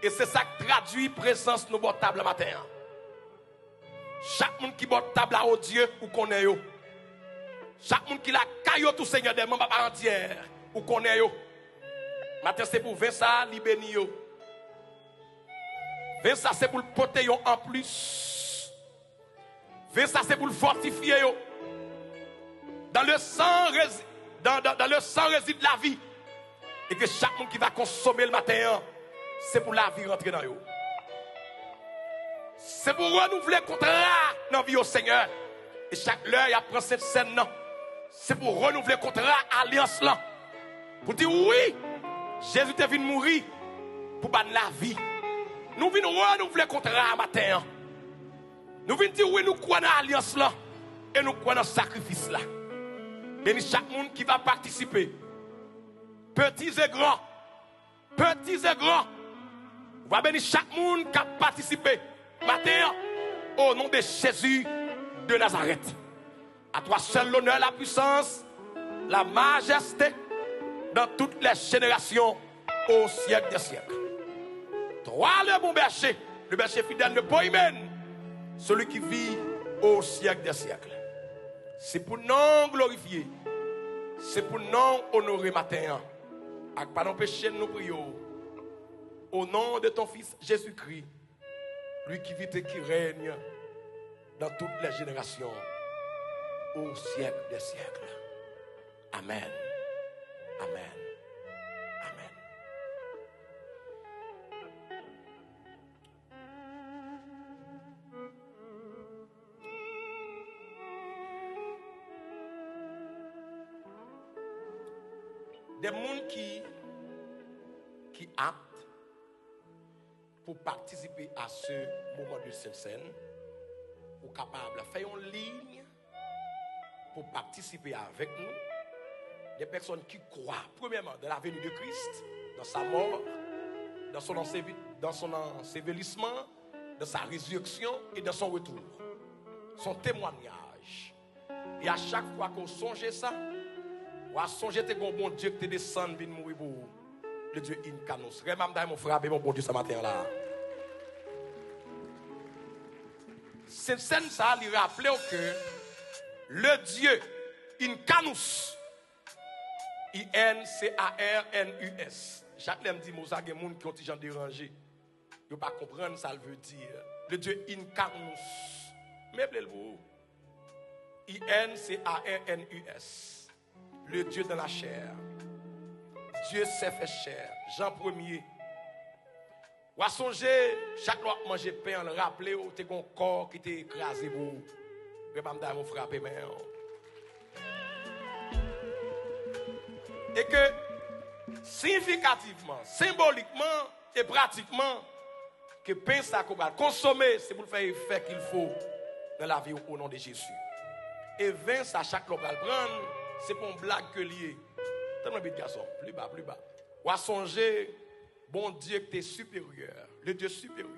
Et c'est ça qui traduit présence nous votre table matin. Chaque monde qui botte table à oh Dieu, ou connaît yo. Chaque monde qui la caillou tout Seigneur des membres entière, ou connaît yo. Maintenant c'est pour Vincent libéni yo. Vincent c'est pour le porter yo en plus. Vincent c'est pour le fortifier yo. Dans le sang réside la vie. Et que chaque monde qui va consommer le matin, c'est pour la vie rentrer dans yo. C'est pour renouveler le contrat dans la vie au Seigneur. Et chaque heure, il apprend cette scène. C'est pour renouveler le contrat, alliance là. Pour dire oui, Jésus est venu mourir pour battre la vie. Nous venons renouveler le contrat matin. Nous venons dire oui, nous croyons dans l'alliance là. Et nous croyons dans le sacrifice là. Bénis chaque monde qui va participer. Petits et grands. Petits et grands. Vous va bénir chaque monde qui a participé. Matin, au nom de Jésus de Nazareth. À toi seul l'honneur, la puissance, la majesté dans toutes les générations au siècle des siècles. Toi le bon berger fidèle de Poïmen, celui qui vit au siècle des siècles. C'est pour nous glorifier, c'est pour nous honorer matin. Et pas nous pécher, nous prions. Au nom de ton Fils Jésus-Christ, lui qui vit et qui règne dans toutes les générations au siècle des siècles. Amen. Amen. Amen. Des gens qui aptes pour participer à ce moment de cette scène, ou capable de faire une ligne pour participer avec nous, des personnes qui croient, premièrement, dans la venue de Christ, dans sa mort, dans son ensevelissement, dans sa résurrection et dans son retour. Son témoignage. Et à chaque fois qu'on songe ça, on a songé que bon Dieu qui te descend, vient mourir pour vous. Le Dieu incarnus. Remember mon frère, mon bon Dieu ce matin là. Cette scène ça lui rappelait que le Dieu incarnus, I-N-C-A-R-N-U-S. Chaque fois que je dis que il y a des gens qui ont des gens dérangés. Ils ne pas comprendre ça veut dire. Le Dieu incarnus. Mais vous. I-N-C-A-R-N-U-S. Le Dieu de la chair. Dieu s'est fait chair. Jean 1er. Ou à songer, chaque fois que manger pain, on le rappelait, ou t'es un corps qui était écrasé pour vous. Je vais me mon frapper maintenant. Et que, significativement, symboliquement et pratiquement, que pain ça qu'on va consommer, c'est pour faire l'effet qu'il faut dans la vie au nom de Jésus. Et vin ça chaque fois qu'on va le prendre, c'est pour une blague que lié. Tellement de garçon, plus bas. Ou à songer, bon Dieu qui est supérieur, le Dieu supérieur,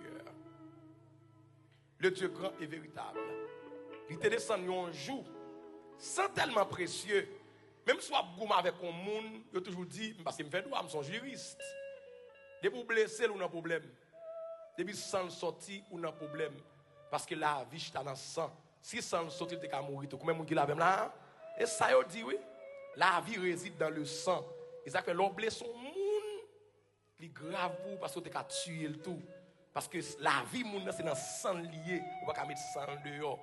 le Dieu grand et véritable. Il te descend un jour, sans tellement précieux, même si vous avez avec un monde, il a toujours dit, parce qu'il me fait droit, je suis juriste. Depuis vous blesser, ou un problème. Depuis sans sortir, ou un problème. Parce que la vie est dans le sang. Si sans sortir, tu es mourir. Combien de monde qui l'a même là? Et ça, il dit oui. La vie réside dans le sang. Et ça fait l'on blesse son monde. Il est grave pour parce que tu as tué le tout. Parce que la vie, c'est dans le sang lié. On va pas mettre sang dehors.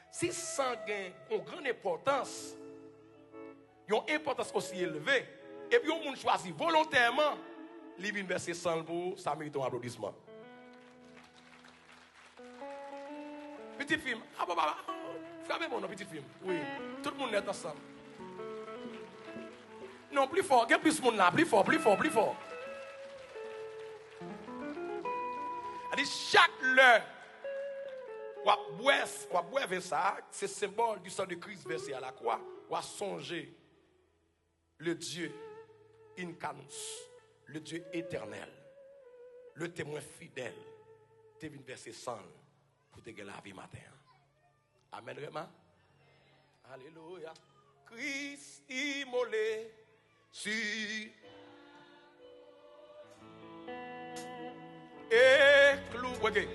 Si le sang a une grande importance, il y a une importance aussi élevée. Et puis, on choisit volontairement il vient verser 100 pour ça mérite un applaudissement. Petit film. Ah, papa. Frappez mon petit film. Oui. Tout le monde est ensemble. Non, plus fort. Quel plus de monde là? Plus fort, plus fort, plus fort. Elle dit chaque l'heure, ou boire ça, c'est symbole du sang de Christ versé à la croix. Ou à songer le Dieu incarnus, le Dieu éternel, le témoin fidèle, tu es venu verser 100 pour te gagner la vie matin. Amen, vraiment. Alléluia. Christ immolé sur et clou. Ok.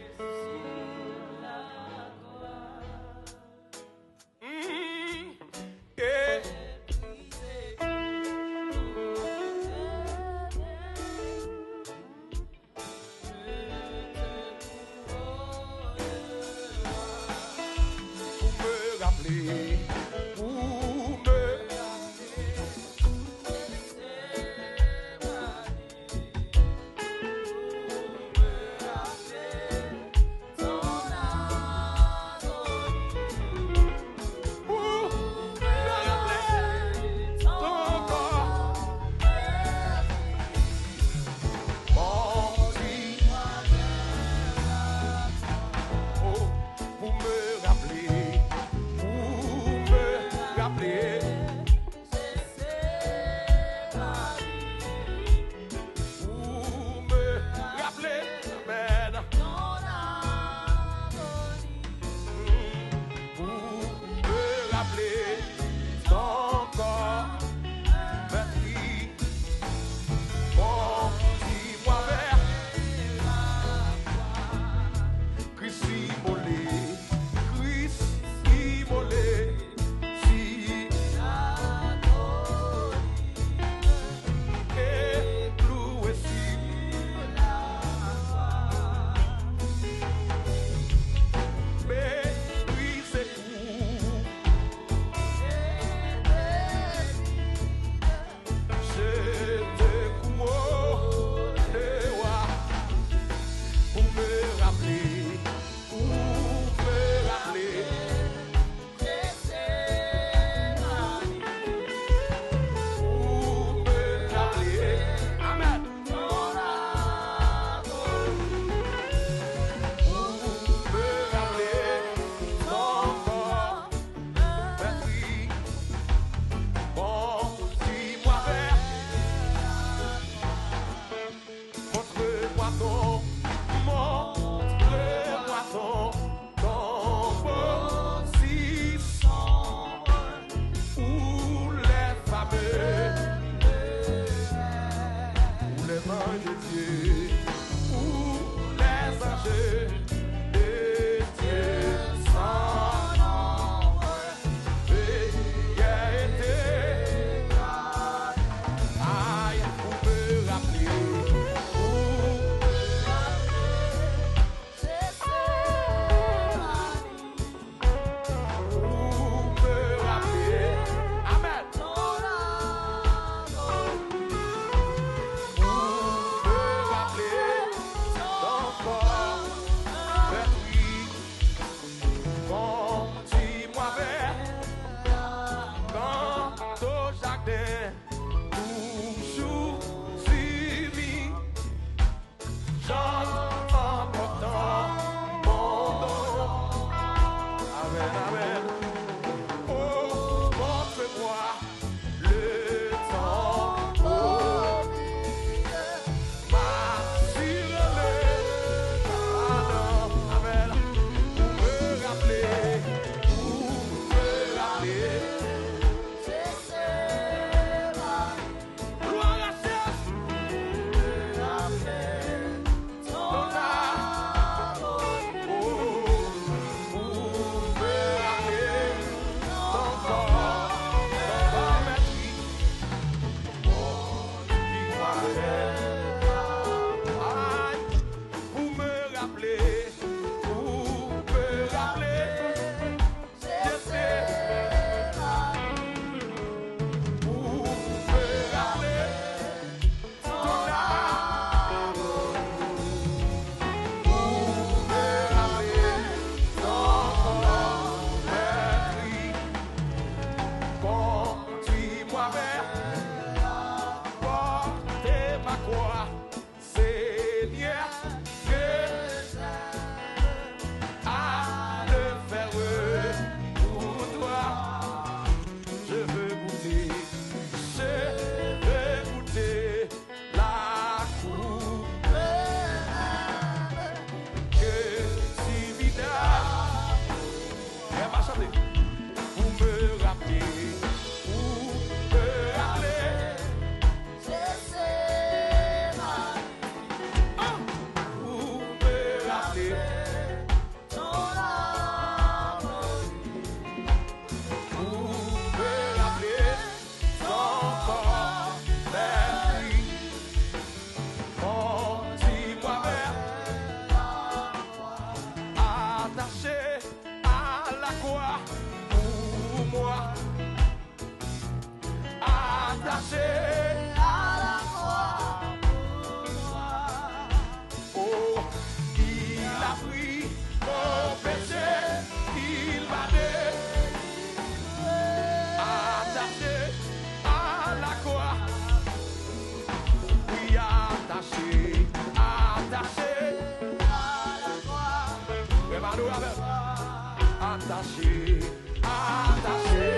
attaché, attaché.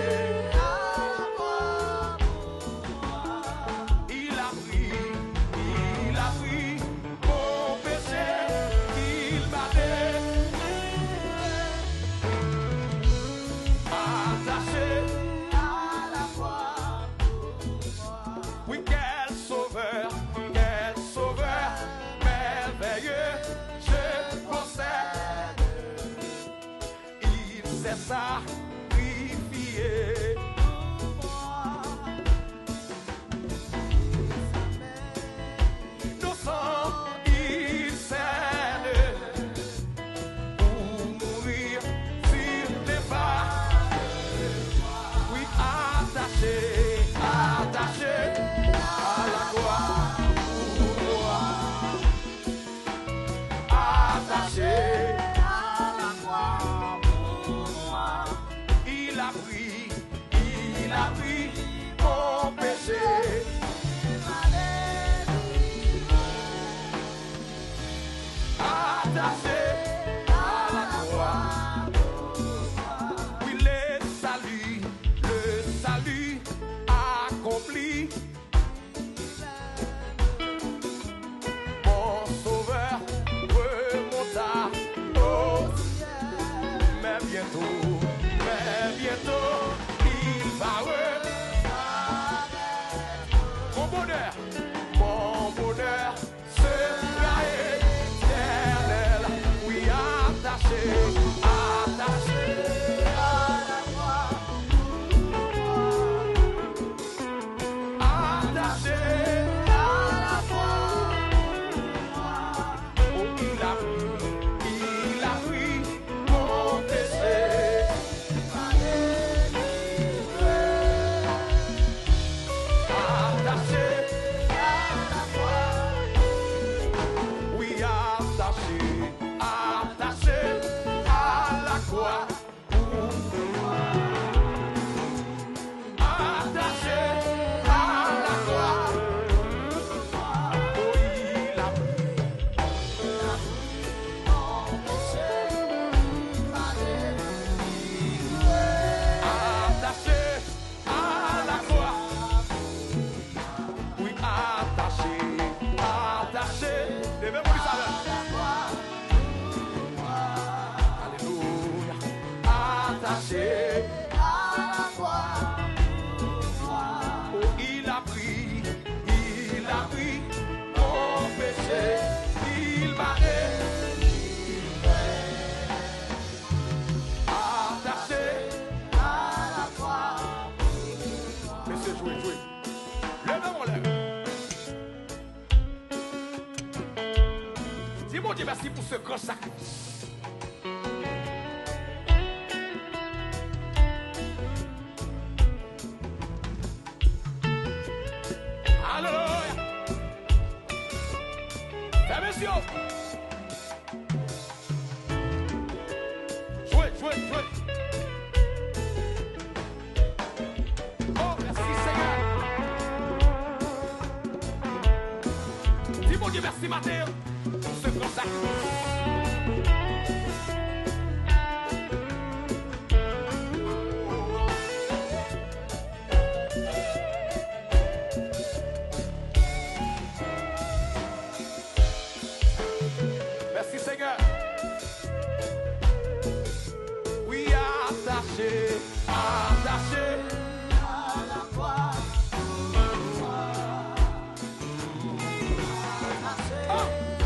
Il a pris mon péché, il m'a délivré. Attaché à la croix. Oui, quel sauveur merveilleux, je possède. Il s'est sacrifié pour moi. Innocent, il cède pour mourir sur les pas. Oui, attaché, attaché à la croix pour moi. Attaché à la croix pour moi. Il a pris mon péché. Attaché à la croix. Oui, le salut accompli. Mon sauveur remonta au ciel. Mais bientôt, il va revenir. Mon bonheur sera éternel. Oui, attaché à la croix. Attaché à la croix. Oh, il a pris mon péché. Attaché à la croix. Oui, attaché à la croix. Attaché à la croix. Oh, il a pris mon péché. Attaché à la croix. Oui, attaché. Levez-vous du salon. Alléluia. Attaché à la croix. Oh, il a pris mon péché. Il m'a délivré. Attaché à la croix. Laissez jouer. Levez mon lèvre. Dis mon Dieu merci pour ce grand sacrifice. Alléluia. Fermez les yeux. Jouez. Oh, merci Seigneur. Dis mon Dieu merci Mathieu pour ce grand sacrifice. Merci Seigneur. Oui, attaché à la croix. Attaché à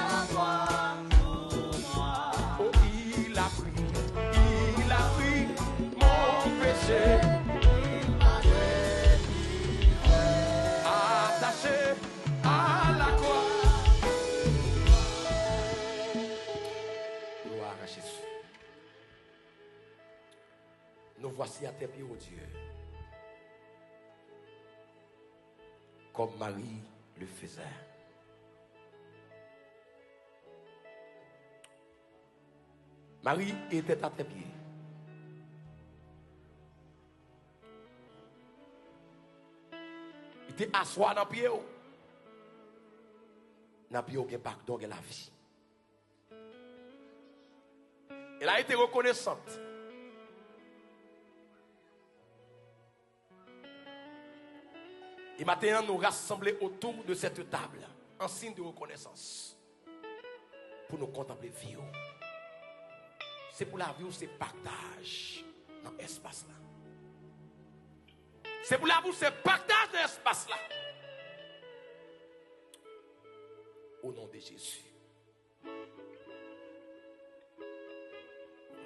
la croix pour moi. Oh, il a pris mon péché. Il m'a délivré. Attaché à la croix. Gloire à Jésus. Nous voici à tes pieds, oh Dieu. Comme Marie le faisait. Marie était à tes pieds. Il était assis dans le pied. Dans le pied, il y a pardon, il y a la vie. Elle a été reconnaissante Et maintenant, nous rassembler autour de cette table en signe de reconnaissance pour nous contempler vie. C'est pour la vie où c'est partage dans l'espace là. C'est pour la vie où c'est partage dans l'espace là. Au nom de Jésus. Au nom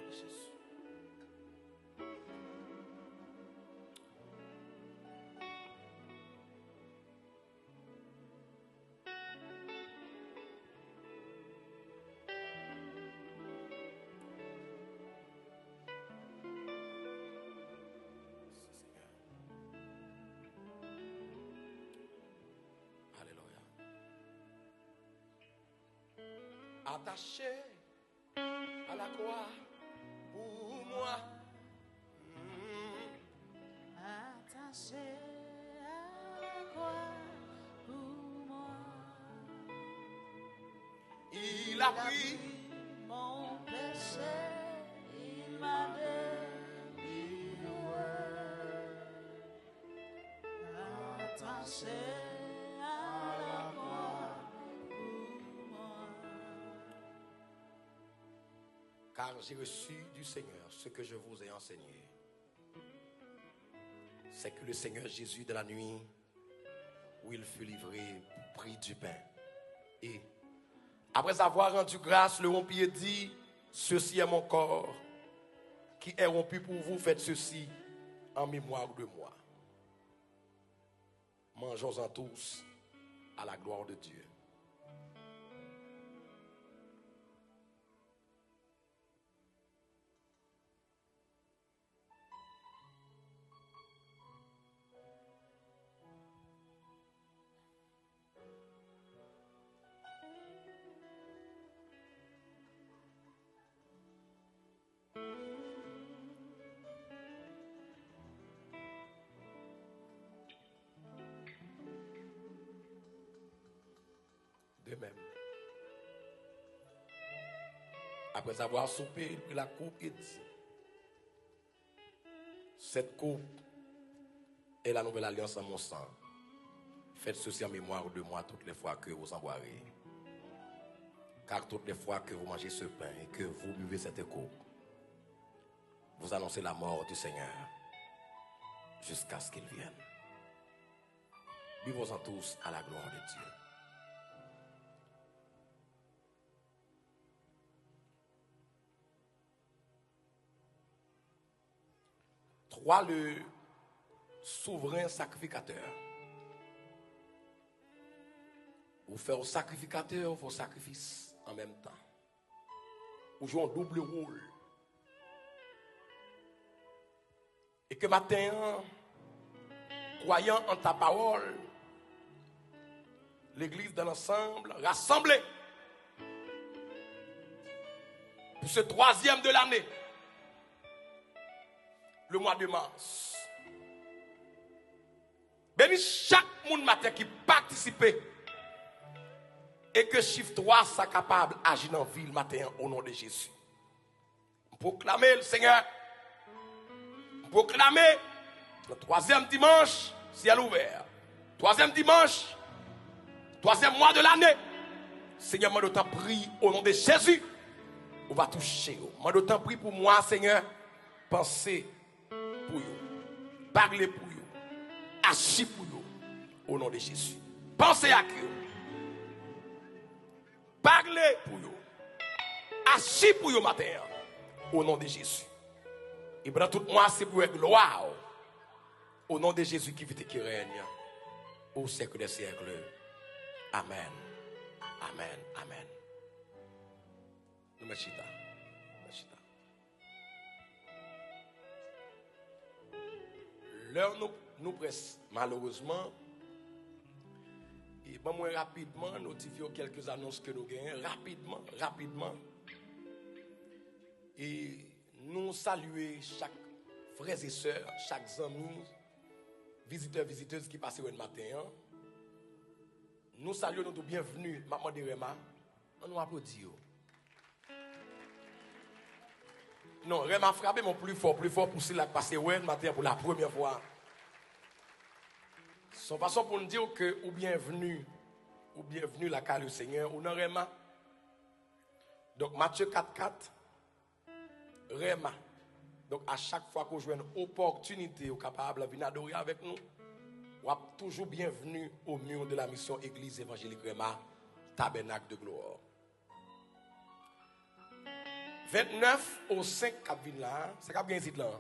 de Jésus. Attaché à la croix pour moi. Attaché à la croix pour moi. Il a pris mon péché, il m'a délivré. Attaché à la croix pour moi. car j'ai reçu du Seigneur ce que je vous ai enseigné. C'est que le Seigneur Jésus de la nuit où il fut livré prit du pain. Et après avoir rendu grâce, le rompit et dit, ceci est mon corps qui est rompu pour vous, faites ceci en mémoire de moi. Mangeons-en tous à la gloire de Dieu. De même. Après avoir soupé, il prit la coupe et dit, cette coupe est la nouvelle alliance en mon sang. Faites ceci en mémoire de moi toutes les fois que vous en boirez. Car toutes les fois que vous mangez ce pain et que vous buvez cette coupe, vous annoncez la mort du Seigneur jusqu'à ce qu'il vienne. Buvons-en tous à la gloire de Dieu. 3, le souverain sacrificateur. Vous faites au sacrificateur vos sacrifices en même temps. Vous jouez un double rôle. Et que matin, croyant en ta parole, l'Église dans l'ensemble, rassemblée pour ce 3e de l'année, le mois de mars. Bénis chaque monde matin qui participe et que chiffre 3 soit capable d'agir dans la ville matin au nom de Jésus. Proclamer le Seigneur. Proclamer le 3e dimanche, ciel ouvert. 3e dimanche, 3e mois de l'année. Seigneur, moi de t'en prie au nom de Jésus. On va toucher. Moi de t'en prie pour moi, Seigneur. Pensez pour vous. Parlez pour vous. Agissez pour vous. Au nom de Jésus. Pensez à Dieu. Parlez pour vous. Agissez pour vous matin. Au nom de Jésus. Et pendant tout moi, c'est pour gloire. Au nom de Jésus qui vit et qui règne. Au siècle des siècles. Amen. Amen. Amen. Nous mettons chita. L'heure nous presse malheureusement. Et bon, moi rapidement, notifions quelques annonces que nous gagnons. Rapidement. Et nous saluer chaque frères et sœurs, chaque ami, visiteurs qui passent le matin. Nous saluons notre bienvenue, maman de Rema. On nous applaudit. Non, Rema frappé mon plus fort pour cela qui passe le matin pour la première fois. Son façon pour nous dire que ou bienvenue la cale du Seigneur, ou non Réma. Donc Matthieu 4,4, Réma. Donc à chaque fois qu'on joue une opportunité, ou capable de venir adorer avec nous, ou toujours bienvenue au mur de la mission Église évangélique Réma, tabernacle de gloire. 29 au 5 cap vin là, c'est cap gain site là.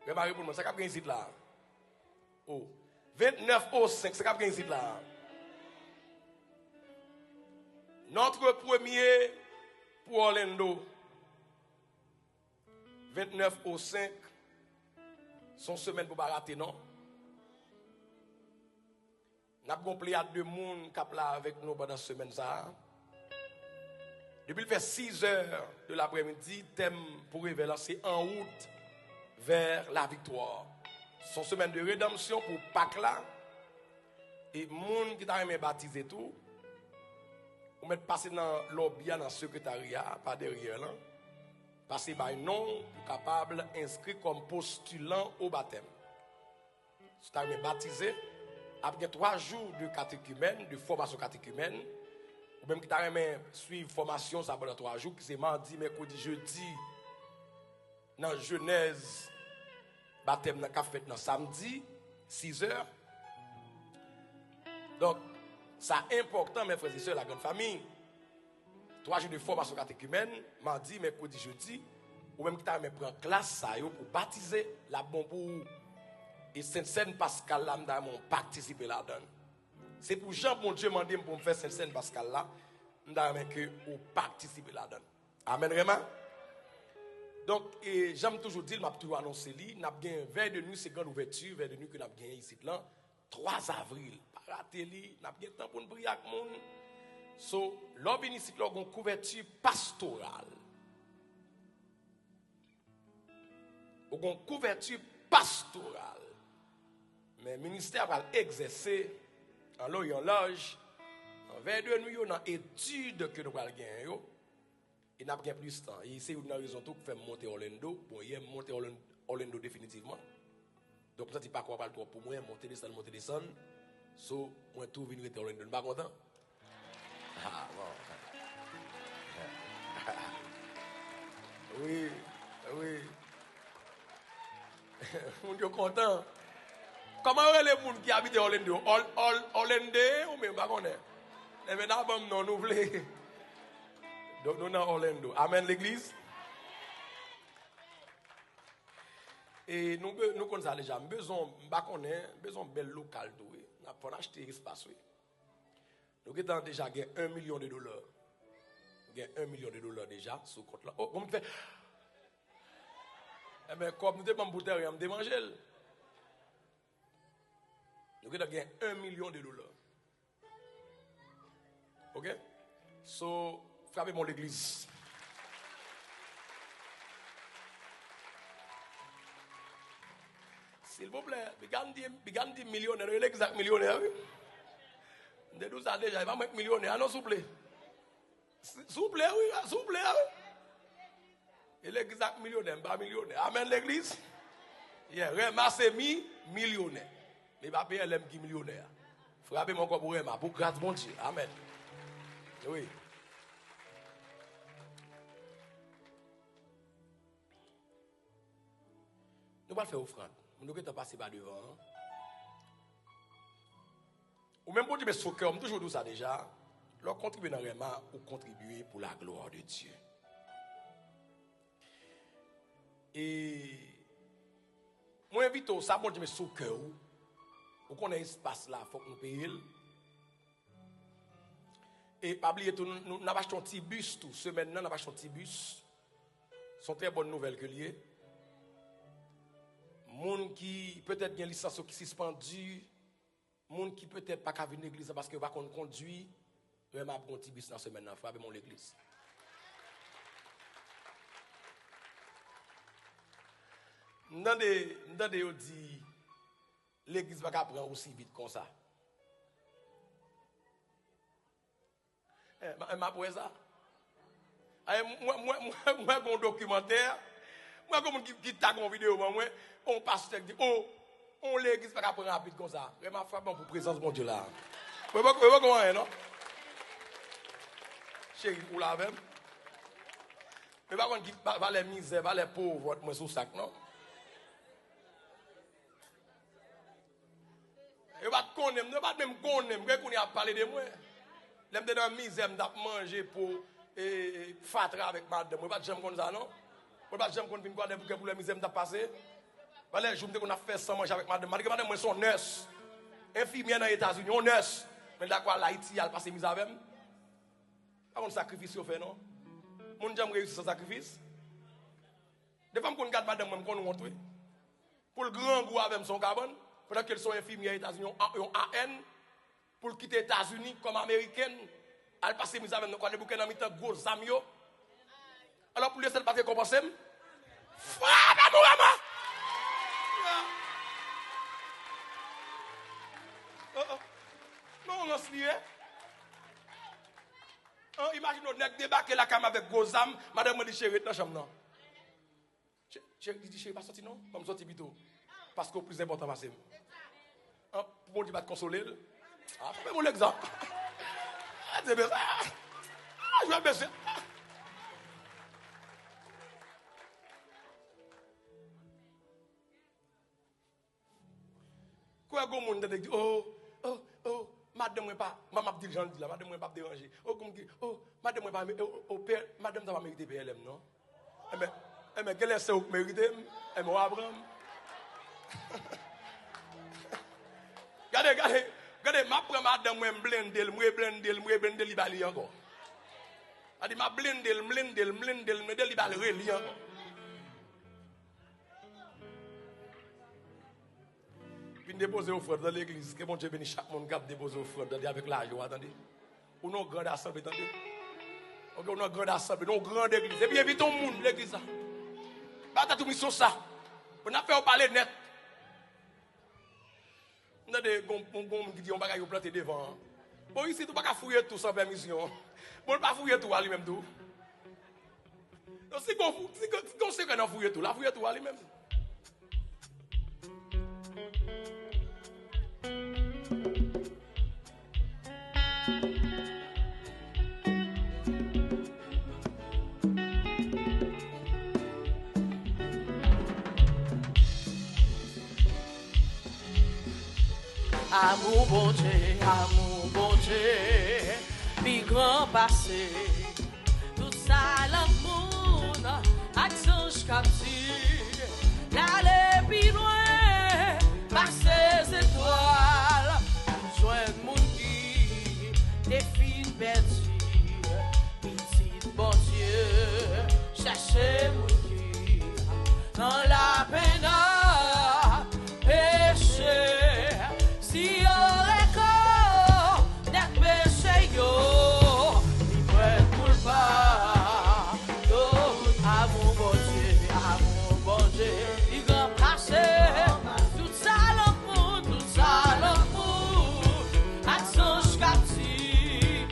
Remarquez pour moi, c'est cap gain site là. Oh, 29 au 5, c'est cap gain site là. Notre premier pour Orlando. 29 au 5, son semaine pour pas rater non. N'a pas complété de monde qui là avec nous pendant cette semaine ça. Depuis le fait 6 heures de l'après-midi, thème pour révéler, c'est en route vers la victoire. Son semaine de rédemption pour Pâques là. Et monde qui t'a aimé baptiser tout, on met passer dans le lobby, dans le secrétariat, pas derrière là. Passer par nom pour capable inscrit comme postulant au baptême. Si tu as aimé baptiser, après 3 jours de catéchumène, de formation catéchumène, ou même qui t'a aimé suivre formation ça pendant 3 jours, qui c'est mardi, mercredi, jeudi, dans Genèse, baptême dans café dans samedi, 6 heures. Donc, ça est important, mes frères et sœurs, la grande famille. 3 jours de formation catéchumène, mardi, mercredi, jeudi, ou même qui t'a aimé prendre classe ça pour baptiser la bon pour et Sainte-Seine Pascal là, m'ont participé là-dedans. C'est pour Jean, mon Dieu, m'a dit pour me faire Sainte-Seine Pascal là, m'dame que ou participer là-dedans. Amen, vraiment. Donc, j'aime toujours dire, m'a toujours annoncé li, n'a bien veille de nuit, c'est grande ouverture, veille de nuit que n'a bien ici là, 3 avril, pas rater li, n'a bien temps pour nous prier avec monde. So, l'homme ici là, une couverture pastorale. Une couverture pastorale. Mais le ministère va exercer en l'oeil en loge, en veille de nuit, dans l'étude que nous allons gagner. Et n'a pas plus de temps. Et c'est une raison pour faire monter Orlando. Bon, il y a monter Orlando définitivement. Donc, ça, c'est pas quoi pour moi, monter, descendre. So, moi, tout venir à Orlando. Vous pas content? Ah, bon. Oui. On est content. Comment est les gens qui habitent Orlando? Orlando ou même pas connaître? Les mesdames, non, nous voulons. Donc, nous sommes Orlando. Amen, l'église. Et nous connaissons ça déjà. Besoin de bel local. Nous avons acheté espace. Nous avons déjà gagné $1 million. Nous avons $1 million déjà sur le compte là. Oh, comment tu fais? Eh bien, comme nous avons bouteille, nous avons mangé. Nous avons gagné $1 million. Ok? So, frappez-moi l'église. S'il vous plaît, bigandi millionnaire, l'exact millionnaire. De nous ça déjà, il va mettre millionnaire, non, s'il vous plaît. S'il vous plaît, oui, s'il vous plaît, oui. Et l'exact millionnaire, pas millionnaire. Amen, l'église. Yeah, Réma, c'est millionnaire. Mais il va payer l'homme qui est millionnaire. Frappez mon corps pour Réma, pour grâce bon Dieu. Amen. Oui. Nous allons faire offrande. Nous allons passer par devant. Ou même pour dire, mais ce cœur, on toujours dit ça déjà. Leur contribuer dans Réma ou contribuer pour la gloire de Dieu. Et moi, invite au ça, pour dire, mais ce cœur, ou qu'on ait espace là, il faut que nous payions. Et pas oublier tout, nous avons acheté un petit bus tout. Semaine, nous avons acheté un petit bus. Ce sont très bonnes nouvelles que liées. Moun qui peut-être une licence qui suspendu, moun qui peut-être pas qu'à venir à l'église parce que va qu'on conduit, je m'a pris un petit bus dans semaine là, frappez mon l'église. N'dande dit l'église va pas prendre aussi vite comme ça. M'a pour ça. Moi un documentaire, moi comme qui tag en vidéo moi on pasteur dit oh On l'église pas prendre rapide comme ça. Mais ma frappe pour présence mon Dieu là. Vous voyez comment est, non? Chérie, pour la même. Mais par contre, pas les misères, pas les pauvres, moi sous sac, non? Et pas connaître, ne pas même connaître, mais qu'on y a parlé de moi. L'aime dans la misère, m'a manger pour fatra avec madame. Moi pas jamais comme ça, non? Moi pas jamais comme quoi pour la misère m'a passé. Voilà, je me dis qu'on a fait sans manger avec madame. Madame, moi son nurse. Infirmière dans les États-Unis, on nurse. Mais d'accord, l'Haïti, elle passe misère avec. Pas un sacrifice au fait, non? Mon j'aime réussir sans sacrifice. Des femmes qu'on garde madame, qu'on nous montre. Pour le grand goût avec son carbone, pendant qu'elles sont infirmières aux États-Unis, ont AN, pour quitter les États-Unis comme américaine, elle passe misère avec nous, quand elle a mis un gros amio. Alors pour laisser le papier compenser, frappe à mon maman! Non, on se lie. Imaginez, on a débarqué la cam avec Gozam. Madame me dit, chérie, dans la chambre. Chérie, dit, chérie, pas sorti, non? Pas me sortir plutôt. Parce que le plus important, c'est. Pour mon Dieu, va te consoler. Ah, fais-moi l'exemple. C'est bien ça. Je vais baisser. Quoi, go, monde dit, oh, madame, moi pas, maman dit Jean dit là, madame, moi pas déranger. Oh, comme dit, oh, madame, moi pas, oh, père, madame, ça va mériter PLM, non? Mais quel est ce que mérite? Moi, Abraham. Regardez, ma prend madame, moi, blender, il va lire encore. Elle dit, ma blender, il va lire encore. Puis déposer offrande dans l'église, que mon Dieu bénisse chaque monde qui a déposé offrande avec la joie, attendez. Ou non grande assemblée, attendez. On a une grande assemblée, une grande église. Et puis invitons le monde, l'église là. Pas ta mission ça. On a fait parler net. On a des gommes qui disent on va planter devant. Bon ici, tu ne peux pas fouiller tout sans permission. Bon, pas fouiller tout à lui-même tout. Donc si on sait qu'on a fouillé tout, la fouiller tout à lui-même. Amour bon Dieu, puis grand passé, tout ça l'amour, accent capture, l'aller plus loin, par ces étoiles, joindre mon qui, des filles perdues, petit bon Dieu, chercher mon qui, dans la peine, péché. Si on record d'être péché yo, il peut être pas. Yo, amour bon Dieu, il grand passé. Tout ça l'amour, accent captif.